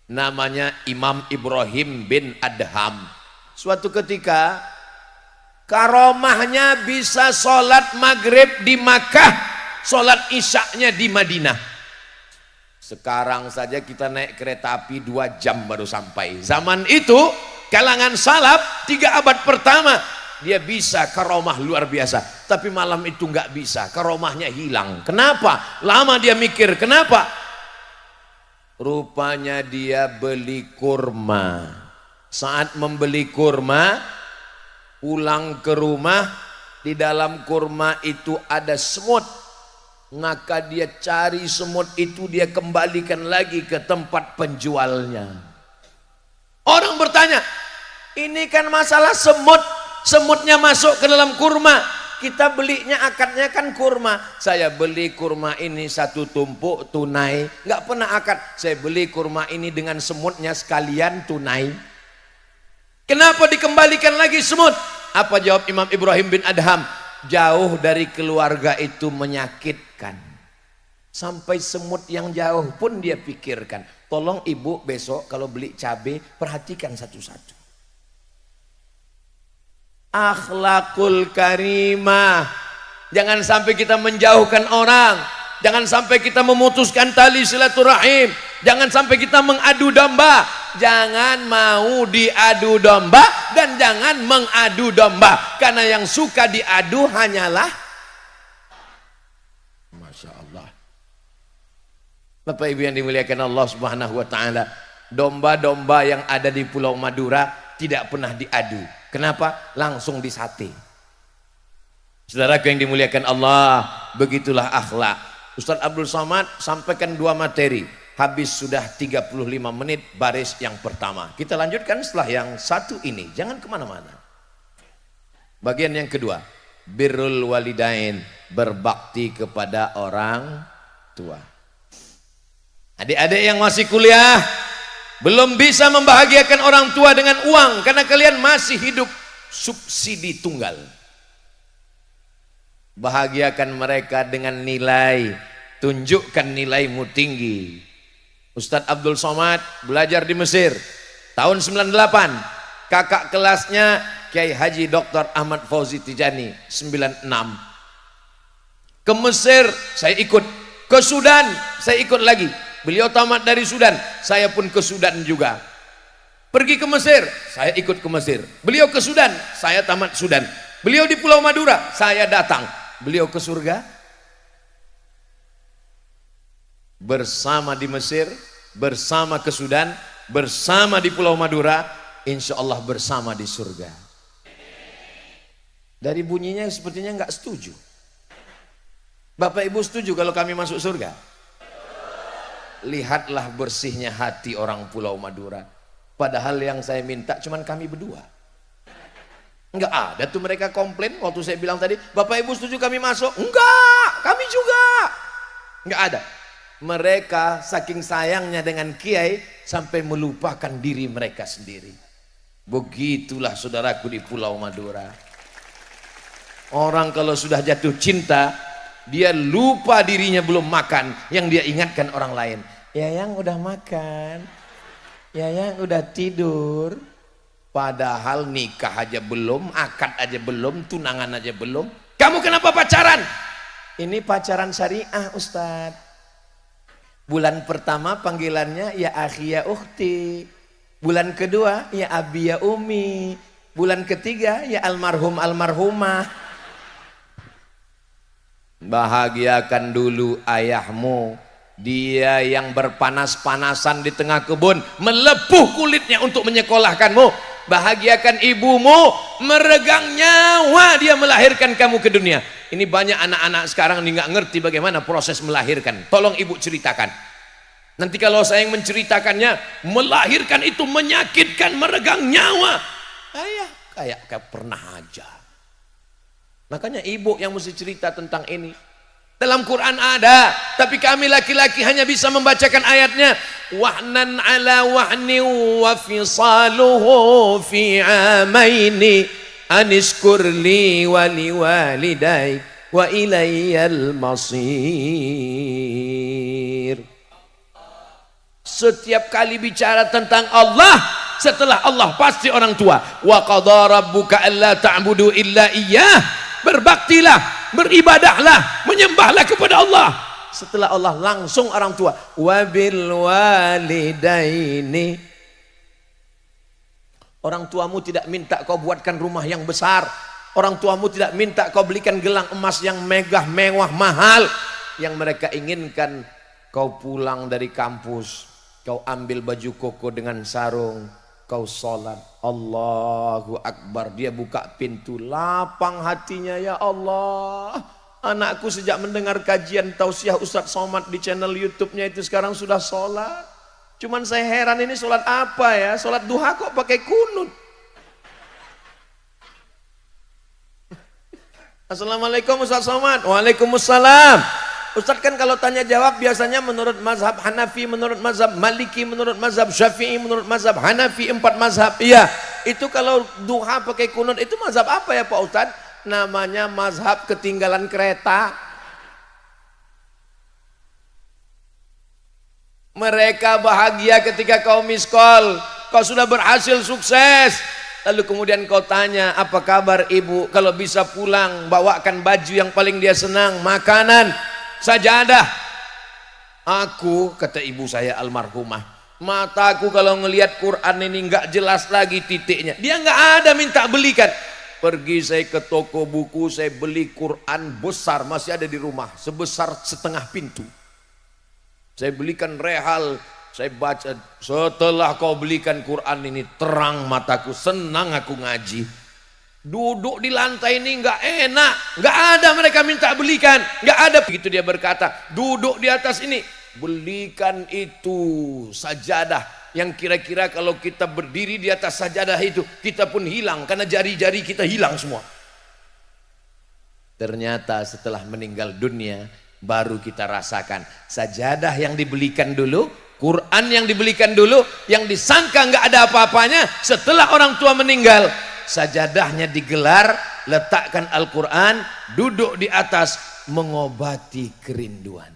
Namanya Imam Ibrahim bin Adham. Suatu ketika karomahnya bisa sholat maghrib di Makkah, sholat isyaknya di Madinah. Sekarang saja kita naik kereta api 2 jam baru sampai. Zaman itu kalangan salaf 3 abad pertama dia bisa karomah luar biasa, tapi malam itu nggak bisa, karomahnya hilang. Kenapa? Lama dia mikir, kenapa? Rupanya dia beli kurma. Saat membeli kurma, pulang ke rumah, di dalam kurma itu ada semut. Maka dia cari semut itu, dia kembalikan lagi ke tempat penjualnya. Orang bertanya, ini kan masalah semut, semutnya masuk ke dalam kurma, kita belinya akadnya kan kurma. Saya beli kurma ini 1 tumpuk tunai, nggak pernah akad. Saya beli kurma ini dengan semutnya sekalian tunai. Kenapa dikembalikan lagi semut? Apa jawab Imam Ibrahim bin Adham? Jauh dari keluarga itu menyakitkan. Sampai semut yang jauh pun dia pikirkan. Tolong ibu besok kalau beli cabai perhatikan satu-satu. Akhlakul karimah. Jangan sampai kita menjauhkan orang. Jangan sampai kita memutuskan tali silaturahim. Jangan sampai kita mengadu domba. Jangan mau diadu domba dan jangan mengadu domba. Karena yang suka diadu hanyalah, Masya Allah, Bapak Ibu yang dimuliakan Allah Subhanahu wa taala, domba-domba yang ada di Pulau Madura tidak pernah diadu. Kenapa? Langsung disate. Saudaraku yang dimuliakan Allah, begitulah akhlak. Ustaz Abdul Somad sampaikan 2 materi. Habis sudah 35 menit baris yang pertama. Kita lanjutkan setelah yang satu ini. Jangan kemana-mana. Bagian yang kedua, birrul walidain, berbakti kepada orang tua. Adik-adik yang masih kuliah, belum bisa membahagiakan orang tua dengan uang karena kalian masih hidup subsidi tunggal. Bahagiakan mereka dengan nilai, tunjukkan nilaimu tinggi. Ustadz Abdul Somad belajar di Mesir tahun 98, kakak kelasnya Kiai Haji Dr. Ahmad Fauzi Tijani 96. Ke Mesir saya ikut, ke Sudan saya ikut lagi. Beliau tamat dari Sudan, saya pun ke Sudan juga. Pergi ke Mesir, saya ikut ke Mesir. Beliau ke Sudan, saya tamat Sudan. Beliau di Pulau Madura, saya datang. Beliau ke surga bersama di Mesir, bersama ke Sudan, bersama di Pulau Madura, insya Allah bersama di surga. Dari bunyinya sepertinya nggak setuju. Bapak Ibu setuju kalau kami masuk surga? Lihatlah bersihnya hati orang Pulau Madura. Padahal yang saya minta cuman kami berdua. Enggak ada tuh mereka komplain waktu saya bilang tadi, Bapak Ibu setuju kami masuk? Enggak, kami juga. Enggak ada. Mereka saking sayangnya dengan kiai sampai melupakan diri mereka sendiri. Begitulah saudaraku di Pulau Madura. Orang kalau sudah jatuh cinta, dia lupa dirinya belum makan, yang dia ingatkan orang lain. Yayang udah makan, Yayang udah tidur. Padahal nikah aja belum, akad aja belum, tunangan aja belum. Kamu kenapa pacaran? Ini pacaran syariah Ustadz. Bulan pertama panggilannya ya akhi ya ukhti. Bulan kedua ya abi ya umi. Bulan ketiga ya almarhum almarhumah. Bahagiakan dulu ayahmu. Dia yang berpanas-panasan di tengah kebun, melepuh kulitnya untuk menyekolahkanmu. Bahagiakan ibumu, meregang nyawa dia melahirkan kamu ke dunia. Ini banyak anak-anak sekarang ini nggak ngerti bagaimana proses melahirkan. Tolong ibu ceritakan. Nanti kalau saya yang menceritakannya, melahirkan itu menyakitkan, meregang nyawa. Ayah kayak pernah aja. Makanya ibu yang mesti cerita tentang ini. Dalam Quran ada, tapi kami laki-laki hanya bisa membacakan ayatnya. Wahnan ala wahni wa fisaluhu fi amaini anishkur li wa liwalidai wa ilayyal masir. Setiap kali bicara tentang Allah, setelah Allah pasti orang tua. Wa qadara rabbuka alla ta'budu illa iyyah. Berbaktilah, beribadahlah, menyembahlah kepada Allah. Setelah Allah langsung orang tua. Wabil walidaini. Orang tuamu tidak minta kau buatkan rumah yang besar. Orang tuamu tidak minta kau belikan gelang emas yang megah, mewah, mahal. Yang mereka inginkan kau pulang dari kampus, kau ambil baju koko dengan sarung, kau sholat, Allahu Akbar, dia buka pintu, lapang hatinya, ya Allah, anakku sejak mendengar kajian tausiah Ustadz Somad di channel YouTube-nya itu sekarang sudah sholat. Cuman saya heran ini sholat apa ya, sholat duha kok pakai kunut. Assalamualaikum Ustadz Somad. Waalaikumsalam. Ustadz kan kalau tanya jawab biasanya menurut mazhab Hanafi, menurut mazhab Maliki, menurut mazhab Syafi'i, menurut mazhab Hanafi, 4 mazhab. Iya, itu kalau duha pakai kunut itu mazhab apa ya Pak Ustadz? Namanya mazhab ketinggalan kereta. Mereka bahagia ketika kau miskol, kau sudah berhasil sukses. Lalu kemudian kau tanya, apa kabar ibu? Kalau bisa pulang, bawakan baju yang paling dia senang, makanan, sajadah. Aku, kata ibu saya almarhumah, mataku kalau ngelihat Quran ini nggak jelas lagi titiknya. Dia nggak ada minta belikan. Pergi saya ke toko buku, saya beli Quran besar, masih ada di rumah, sebesar setengah pintu. Saya belikan rehal, saya baca. Setelah kau belikan Quran ini, terang mataku, senang aku ngaji. Duduk di lantai ini nggak enak, nggak ada mereka minta belikan, nggak ada. Begitu dia berkata, duduk di atas ini, belikan itu sajadah yang kira-kira kalau kita berdiri di atas sajadah itu kita pun hilang karena jari-jari kita hilang semua. Ternyata setelah meninggal dunia baru kita rasakan sajadah yang dibelikan dulu, Quran yang dibelikan dulu, yang disangka nggak ada apa-apanya. Setelah orang tua meninggal, sajadahnya digelar, letakkan Al-Quran, duduk di atas, mengobati kerinduan.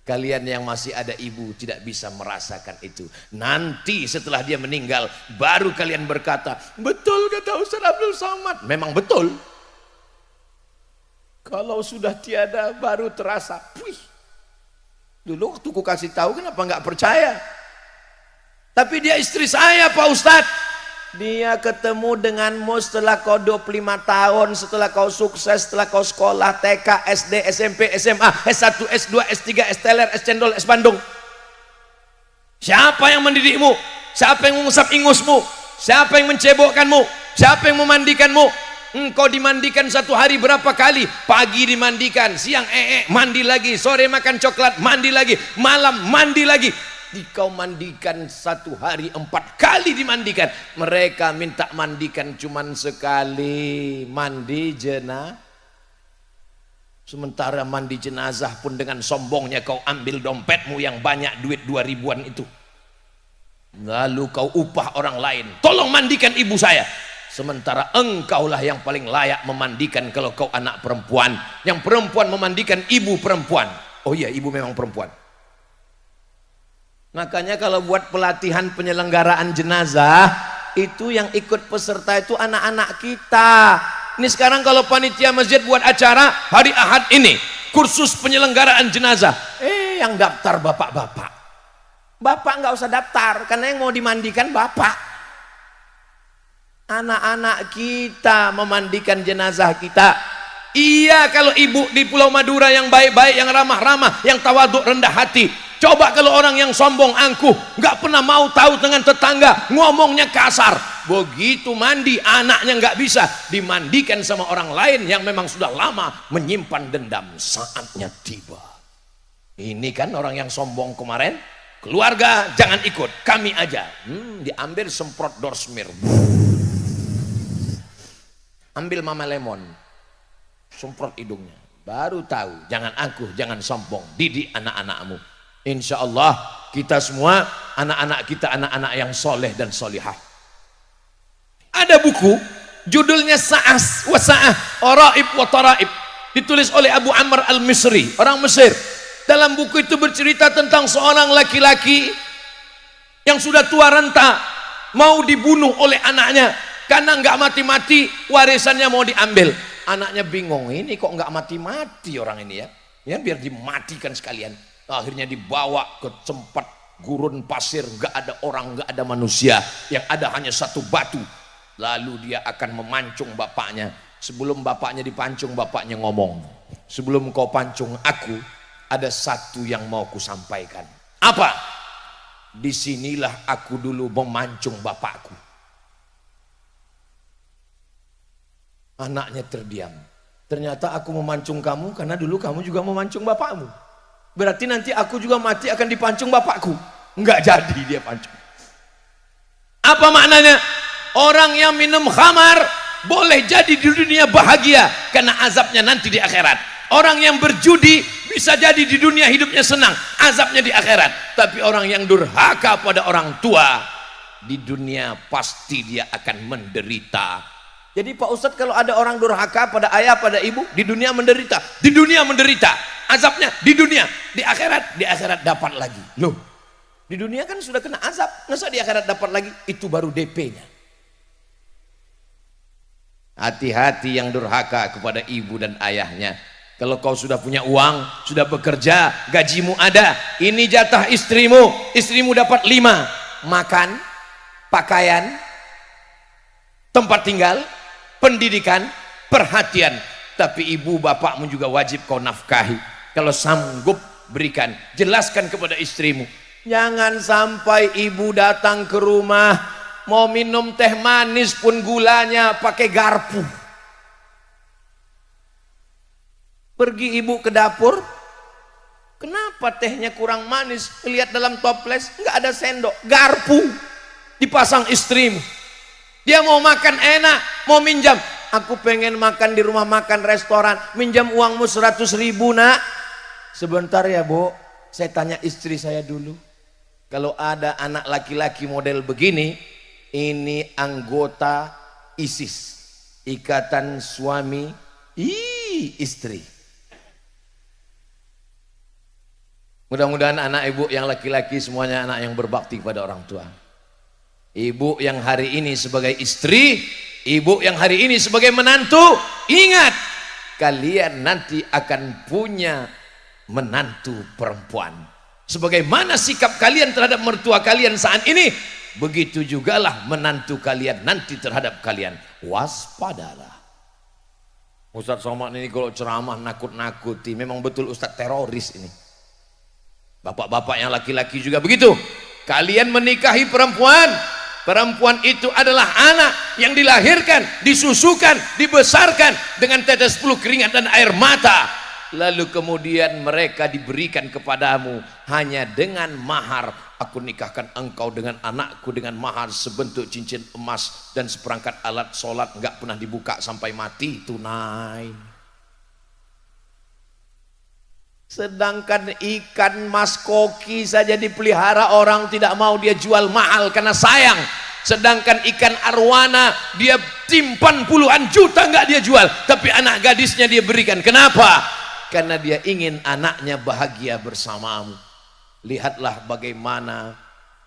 Kalian yang masih ada ibu tidak bisa merasakan itu. Nanti setelah dia meninggal baru kalian berkata, betul kata Ustaz Abdul Somad. Memang betul. Kalau sudah tiada baru terasa. Wih, dulu waktu ku kasih tahu kenapa nggak percaya? Tapi dia istri saya Pak Ustadz. Dia ketemu denganmu setelah kau 25 tahun, setelah kau sukses, setelah kau sekolah TK, SD, SMP, SMA, S1, S2, S3, S teler, S cendol, S Bandung. Siapa yang mendidikmu? Siapa yang mengusap ingusmu? Siapa yang mencebokkanmu? Siapa yang memandikanmu? Engkau dimandikan satu hari berapa kali? Pagi dimandikan, siang mandi lagi, sore makan coklat, mandi lagi, malam mandi lagi. Kau mandikan satu hari 4 kali dimandikan. Mereka minta mandikan cuman sekali. Mandi jenazah. Sementara mandi jenazah pun dengan sombongnya kau ambil dompetmu yang banyak, duit 2000-an itu. Lalu kau upah orang lain. Tolong mandikan ibu saya. Sementara engkaulah yang paling layak memandikan kalau kau anak perempuan. Yang perempuan memandikan ibu perempuan. Oh iya, ibu memang perempuan. Makanya kalau buat pelatihan penyelenggaraan jenazah, itu yang ikut peserta itu anak-anak kita. Ini sekarang kalau panitia masjid buat acara hari Ahad ini, kursus penyelenggaraan jenazah, yang daftar bapak-bapak. Bapak nggak usah daftar, karena yang mau dimandikan bapak. Anak-anak kita memandikan jenazah kita. Iya, kalau ibu di Pulau Madura yang baik-baik, yang ramah-ramah, yang tawaduk, rendah hati. Coba kalau orang yang sombong, angkuh, nggak pernah mau tahu dengan tetangga, ngomongnya kasar. Begitu mandi, anaknya nggak bisa dimandikan sama orang lain yang memang sudah lama menyimpan dendam. Saatnya tiba. Ini kan orang yang sombong kemarin. Keluarga jangan ikut, kami aja. Diambil semprot dorsmir. Ambil mama lemon, semprot hidungnya. Baru tahu, jangan angkuh, jangan sombong. Didik anak-anakmu. Insya Allah kita semua anak-anak kita anak-anak yang soleh dan solihah. Ada buku judulnya Sa'as wa Sa'ah Oraib wa Taraib, ditulis oleh Abu Amr al-Misri, orang Mesir. Dalam buku itu bercerita tentang seorang laki-laki yang sudah tua renta, mau dibunuh oleh anaknya karena nggak mati-mati, warisannya mau diambil. Anaknya bingung, ini kok nggak mati-mati orang ini ya biar dimatikan sekalian. Akhirnya dibawa ke tempat gurun pasir, nggak ada orang, nggak ada manusia, yang ada hanya satu batu. Lalu dia akan memancung bapaknya. Sebelum bapaknya dipancung, bapaknya ngomong, sebelum kau pancung aku, ada satu yang mau ku sampaikan. Apa? Disinilah aku dulu memancung bapakku. Anaknya terdiam. Ternyata aku memancung kamu karena dulu kamu juga memancung bapakmu. Berarti nanti aku juga mati akan dipancung bapakku. Enggak jadi dia pancung. Apa maknanya? Orang yang minum khamar boleh jadi di dunia bahagia karena azabnya nanti di akhirat. Orang yang berjudi bisa jadi di dunia hidupnya senang, azabnya di akhirat. Tapi orang yang durhaka pada orang tua, di dunia pasti dia akan menderita. Jadi Pak Ustadz, kalau ada orang durhaka pada ayah, pada ibu, di dunia menderita. Di dunia menderita, azabnya di dunia. Di akhirat dapat lagi. Loh, di dunia kan sudah kena azab, masa di akhirat dapat lagi? Itu baru DP-nya. Hati-hati yang durhaka kepada ibu dan ayahnya. Kalau kau sudah punya uang, sudah bekerja, gajimu ada, ini jatah istrimu. Istrimu dapat 5, makan, pakaian, tempat tinggal, pendidikan, perhatian. Tapi ibu bapakmu juga wajib kau nafkahi. Kalau sanggup berikan, jelaskan kepada istrimu. Jangan sampai ibu datang ke rumah, mau minum teh manis pun gulanya pakai garpu. Pergi ibu ke dapur, kenapa tehnya kurang manis? Lihat dalam toples, nggak ada sendok, garpu dipasang istrimu. Dia mau makan enak, mau minjam, aku pengen makan di rumah makan restoran, minjam uangmu 100.000 nak. Sebentar ya Bu, saya tanya istri saya dulu. Kalau ada anak laki-laki model begini, ini anggota ISIS, Ikatan Suami Istri. Mudah-mudahan anak ibu yang laki-laki semuanya anak yang berbakti pada orang tua. Ibu yang hari ini sebagai istri, ibu yang hari ini sebagai menantu, ingat, kalian nanti akan punya menantu perempuan. Sebagaimana sikap kalian terhadap mertua kalian saat ini, begitu jugalah menantu kalian nanti terhadap kalian. Waspadalah. Ustadz Somad ini kalau ceramah nakut-nakuti, memang betul Ustadz teroris ini. Bapak-bapak yang laki-laki juga begitu. Kalian menikahi perempuan, perempuan itu adalah anak yang dilahirkan, disusukan, dibesarkan dengan tetes peluh keringat dan air mata. Lalu kemudian mereka diberikan kepadamu hanya dengan mahar. Aku nikahkan engkau dengan anakku dengan mahar sebentuk cincin emas dan seperangkat alat sholat, enggak pernah dibuka sampai mati, tunai. Sedangkan ikan mas koki saja dipelihara orang tidak mau dia jual mahal karena sayang. Sedangkan ikan arwana dia simpan puluhan juta nggak dia jual, tapi anak gadisnya dia berikan. Kenapa? Karena dia ingin anaknya bahagia bersamamu. Lihatlah bagaimana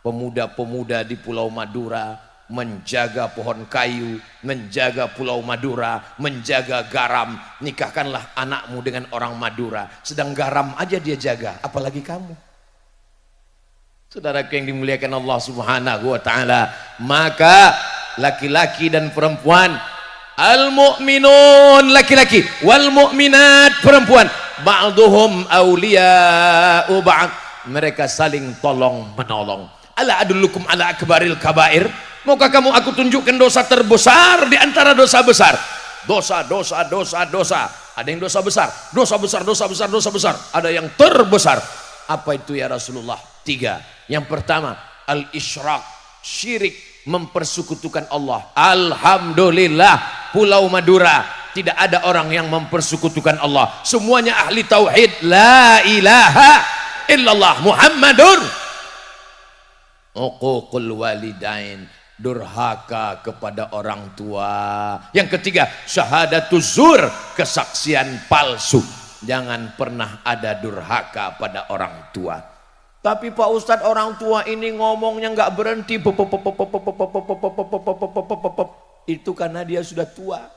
pemuda-pemuda di Pulau Madura menjaga pohon kayu, menjaga Pulau Madura, menjaga garam. Nikahkanlah anakmu dengan orang Madura, sedang garam aja dia jaga, apalagi kamu. Saudaraku yang dimuliakan Allah Subhanahu wa taala, maka laki-laki dan perempuan, al-mu'minun laki-laki wal mu'minat perempuan, ba'duhum awliya'u ba'd, mereka saling tolong menolong. Ala adullukum ala akbaril kabair, maukah kamu aku tunjukkan dosa terbesar di antara dosa besar? Dosa. Ada yang dosa besar. Ada yang terbesar. Apa itu ya Rasulullah? 3. Yang pertama, al-isyrak, syirik, mempersekutukan Allah. Alhamdulillah, Pulau Madura tidak ada orang yang mempersekutukan Allah. Semuanya ahli tauhid. La ilaha illallah Muhammadur. Uququl walidain, durhaka kepada orang tua. Yang ketiga, syahadatuz zur, kesaksian palsu. Jangan pernah ada durhaka pada orang tua. Tapi Pak Ustadz, orang tua ini ngomongnya nggak berhenti. Itu karena dia sudah tua.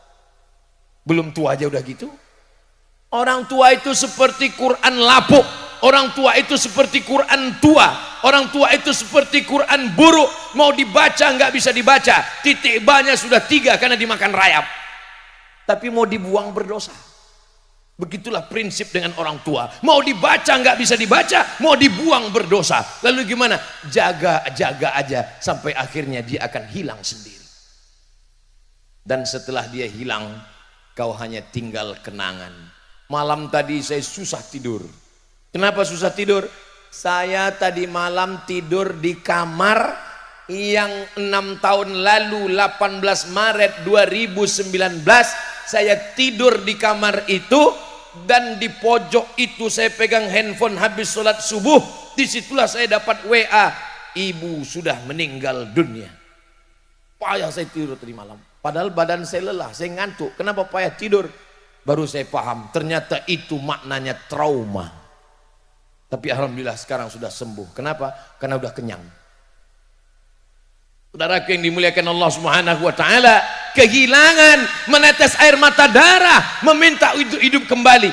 Belum tua aja udah gitu. Orang tua itu seperti Quran lapuk. Orang tua itu seperti Quran tua. Orang tua itu seperti Quran buruk. Mau dibaca nggak bisa dibaca. Titik banyak sudah 3 karena dimakan rayap. Tapi mau dibuang berdosa. Begitulah prinsip dengan orang tua. Mau dibaca nggak bisa dibaca, mau dibuang berdosa. Lalu gimana? Jaga aja sampai akhirnya dia akan hilang sendiri. Dan setelah dia hilang, kau hanya tinggal kenangan. Malam tadi saya susah tidur. Kenapa susah tidur? Saya tadi malam tidur di kamar yang 6 tahun lalu 18 Maret 2019 saya tidur di kamar itu, dan di pojok itu saya pegang handphone habis sholat subuh. Disitulah saya dapat WA, ibu sudah meninggal dunia. Payah saya tidur tadi malam, padahal badan saya lelah, saya ngantuk. Kenapa payah tidur? Baru saya paham, ternyata itu maknanya trauma. Tapi alhamdulillah sekarang sudah sembuh. Kenapa? Karena udah kenyang. Saudaraku yang dimuliakan Allah Subhanahu wa taala, kehilangan, menetes air mata darah, meminta hidup kembali.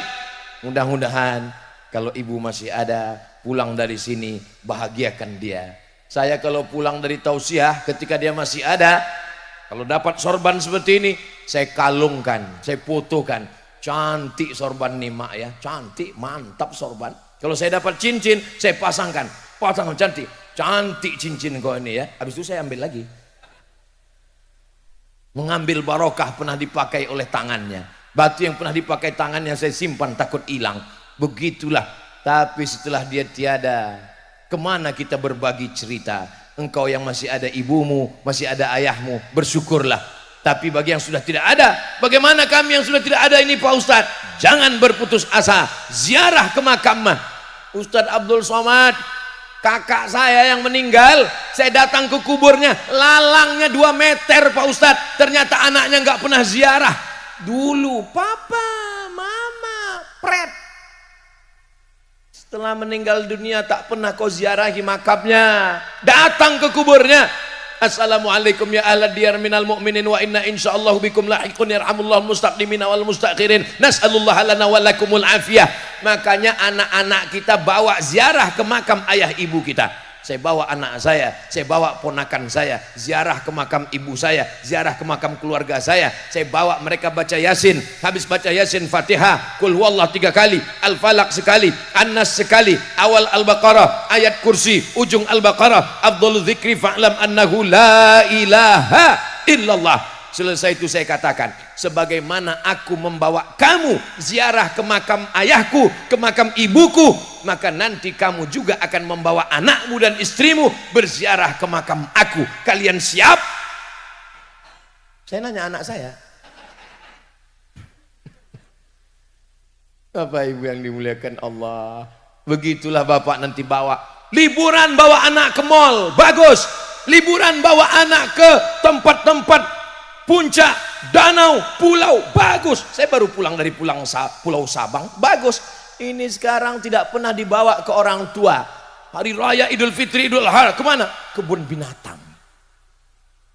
Mudah-mudahan kalau ibu masih ada, pulang dari sini bahagiakan dia. Saya kalau pulang dari tausiah ketika dia masih ada, kalau dapat sorban seperti ini, saya kalungkan, saya fotokan. Cantik sorban nih mak ya, cantik, mantap sorban. Kalau saya dapat cincin, saya pasangkan cantik, cantik cincin kau ini ya. Habis itu saya ambil lagi. Mengambil barokah pernah dipakai oleh tangannya. Batu yang pernah dipakai tangannya saya simpan takut hilang. Begitulah. Tapi setelah dia tiada, kemana kita berbagi cerita? Engkau yang masih ada ibumu, masih ada ayahmu, bersyukurlah. Tapi bagi yang sudah tidak ada, bagaimana kami yang sudah tidak ada ini Pak Ustadz? Jangan berputus asa, ziarah ke makam mah. Ustadz Abdul Somad, kakak saya yang meninggal, saya datang ke kuburnya, lalangnya 2 meter Pak Ustadz. Ternyata anaknya nggak pernah ziarah. Dulu papa, mama, pret. Setelah meninggal dunia tak pernah kau ziarahi makamnya. Datang ke kuburnya. Assalamualaikum ya ahla diyar minal mu'minin wa inna insyaallah bikum lahiqun yarhamullahu mustaqdimin wal mustakhirin nas'alullaha lana wa lakumul afiyah. Makanya anak-anak kita bawa ziarah ke makam ayah ibu kita. Saya bawa anak saya bawa ponakan saya ziarah ke makam ibu saya, ziarah ke makam keluarga saya bawa mereka baca Yasin. Habis baca Yasin Fatihah, Qul huwallahu 3 kali, Al-Falaq sekali, An-Nas sekali, awal Al-Baqarah, ayat kursi, ujung Al-Baqarah, afdhalul dzikri fa'lam annahu la ilaha illallah. Selesai itu saya katakan, sebagaimana aku membawa kamu ziarah ke makam ayahku, ke makam ibuku, maka nanti kamu juga akan membawa anakmu dan istrimu berziarah ke makam aku. Kalian siap? Saya nanya anak saya. Bapak Ibu yang dimuliakan Allah, begitulah Bapak nanti bawa liburan, bawa anak ke mall, bagus. Liburan bawa anak ke tempat-tempat puncak, danau, pulau, bagus. Saya baru pulang dari Pulau Sabang, bagus. Ini sekarang tidak pernah dibawa ke orang tua. Hari Raya Idul Fitri, Idul Adha, kemana? Kebun binatang.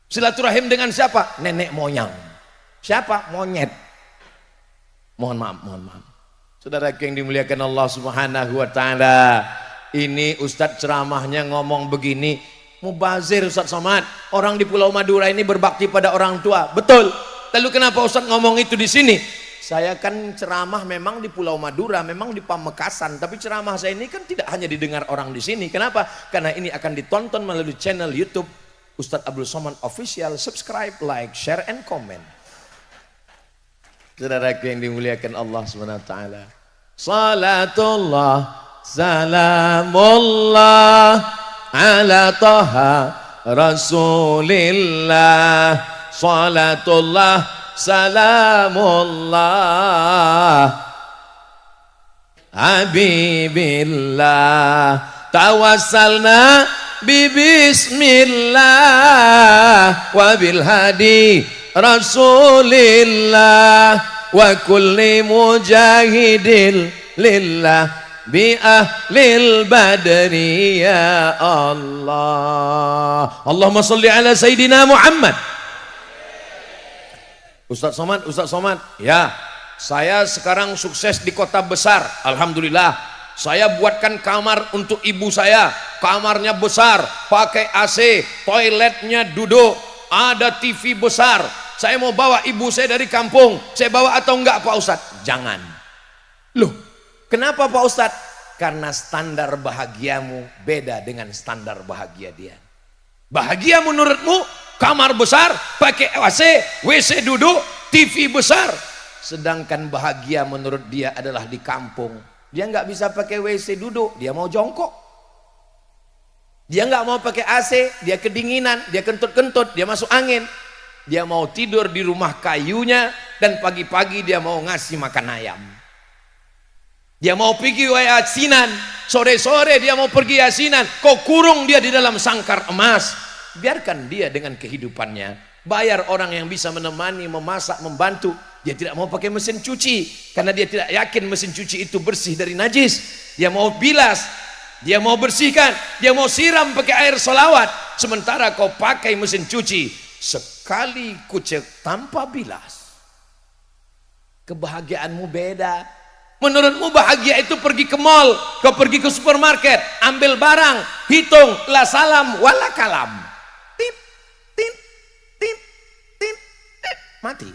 Silaturahim dengan siapa? Nenek moyang. Siapa? Monyet. Mohon maaf. Saudara yang dimuliakan Allah Subhanahu wa taala, ini Ustadz ceramahnya ngomong begini, mubazir Ustadz Somad. Orang di Pulau Madura ini berbakti pada orang tua. Betul. Lalu kenapa Ustadz ngomong itu di sini? Saya kan ceramah memang di Pulau Madura, memang di Pamekasan, tapi ceramah saya ini kan tidak hanya didengar orang di sini. Kenapa? Karena ini akan ditonton melalui channel YouTube Ustadz Abdul Somad Official. Subscribe, like, share, and comment. Saudara yang dimuliakan Allah Subhanahu wa taala. Salatullah, salamullah ala taha rasulillah, salatullah salamullah habibillah, tawassalna bismillah wa bil hadi rasulillah wa kulli mujahidin lillah bi ahlil badri ya Allah. Allahumma sholli ala Sayyidina Muhammad. Ustadz Somad, ya, saya sekarang sukses di kota besar, alhamdulillah. Saya buatkan kamar untuk ibu saya, kamarnya besar, pakai AC, toiletnya duduk, ada TV besar. Saya mau bawa ibu saya dari kampung, saya bawa atau enggak Pak Ustadz? Jangan. Loh, kenapa Pak Ustadz? Karena standar bahagiamu beda dengan standar bahagia dia. Bahagia menurutmu kamar besar, pakai AC, WC duduk, TV besar. Sedangkan bahagia menurut dia adalah di kampung. Dia nggak bisa pakai WC duduk, dia mau jongkok. Dia nggak mau pakai AC, dia kedinginan, dia kentut-kentut, dia masuk angin. Dia mau tidur di rumah kayunya, dan pagi-pagi dia mau ngasih makan ayam. Dia mau pergi yasinan, sore-sore dia mau pergi yasinan, kok kurung dia di dalam sangkar emas. Biarkan dia dengan kehidupannya. Bayar orang yang bisa menemani, memasak, membantu. Dia tidak mau pakai mesin cuci, karena dia tidak yakin mesin cuci itu bersih dari najis. Dia mau bilas, dia mau bersihkan, dia mau siram pakai air solawat. Sementara kau pakai mesin cuci, sekali kucek tanpa bilas. Kebahagiaanmu beda. Menurutmu bahagia itu pergi ke mall, kau pergi ke supermarket, ambil barang, hitung, la salam wala kalam. Tit, tit, tit, tit, tit, mati.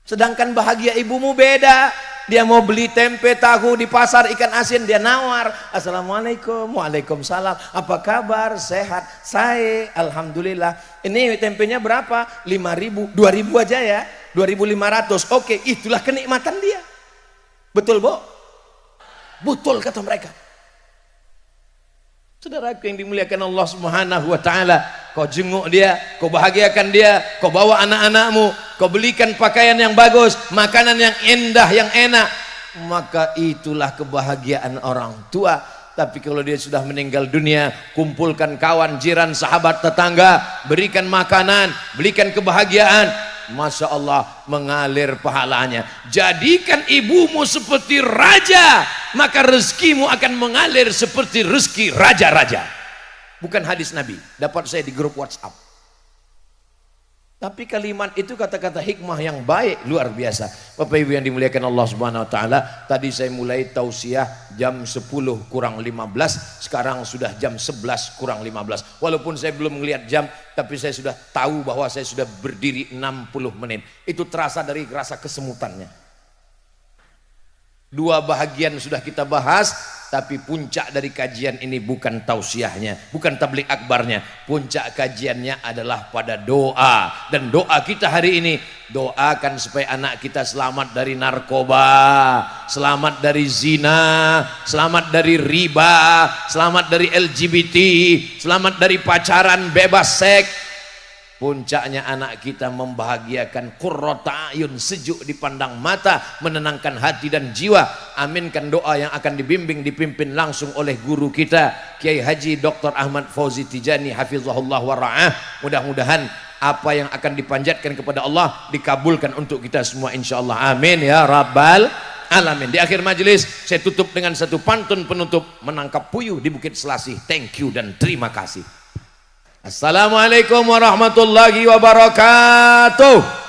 Sedangkan bahagia ibumu beda. Dia mau beli tempe tahu di pasar, ikan asin, dia nawar. Assalamualaikum, waalaikumsalam. Apa kabar? Sehat? Saya, alhamdulillah. Ini tempenya berapa? 5.000, 2.000 aja ya. 2.500. Oke, itulah kenikmatan dia. Betul, Bu? Betul kata mereka. Saudaraku yang dimuliakan Allah Subhanahu wa taala, kau jenguk dia, kau bahagiakan dia, kau bawa anak-anakmu, kau belikan pakaian yang bagus, makanan yang indah, yang enak, maka itulah kebahagiaan orang tua. Tapi kalau dia sudah meninggal dunia, kumpulkan kawan, jiran, sahabat, tetangga, berikan makanan, berikan kebahagiaan, Masya Allah, mengalir pahalanya. Jadikan ibumu seperti raja, maka rezekimu akan mengalir seperti rezeki raja-raja. Bukan hadis Nabi, dapat saya di grup WhatsApp. Tapi kalimat itu kata-kata hikmah yang baik, luar biasa. Bapak Ibu yang dimuliakan Allah Subhanahu wa taala, tadi saya mulai tausiah jam 10 kurang 15, sekarang sudah jam 11 kurang 15. Walaupun saya belum melihat jam, tapi saya sudah tahu bahwa saya sudah berdiri 60 menit. Itu terasa dari rasa kesemutannya. Dua bahagian sudah kita bahas, tapi puncak dari kajian ini bukan tausiahnya, bukan tablik akbarnya. Puncak kajiannya adalah pada doa. Dan doa kita hari ini, doakan supaya anak kita selamat dari narkoba, selamat dari zina, selamat dari riba, selamat dari LGBT, selamat dari pacaran bebas seks. Puncaknya anak kita membahagiakan, qurrata ayun, sejuk dipandang mata, menenangkan hati dan jiwa. Aminkan doa yang akan dibimbing, dipimpin langsung oleh guru kita Kiai Haji Dr. Ahmad Fauzi Tijani hafizahullah wa ra'ah. Mudah-mudahan apa yang akan dipanjatkan kepada Allah dikabulkan untuk kita semua insyaallah. Amin ya rabbal alamin. Di akhir majelis saya tutup dengan satu pantun penutup, menangkap puyuh di Bukit Selasih. Thank you dan terima kasih. Assalamualaikum warahmatullahi wabarakatuh.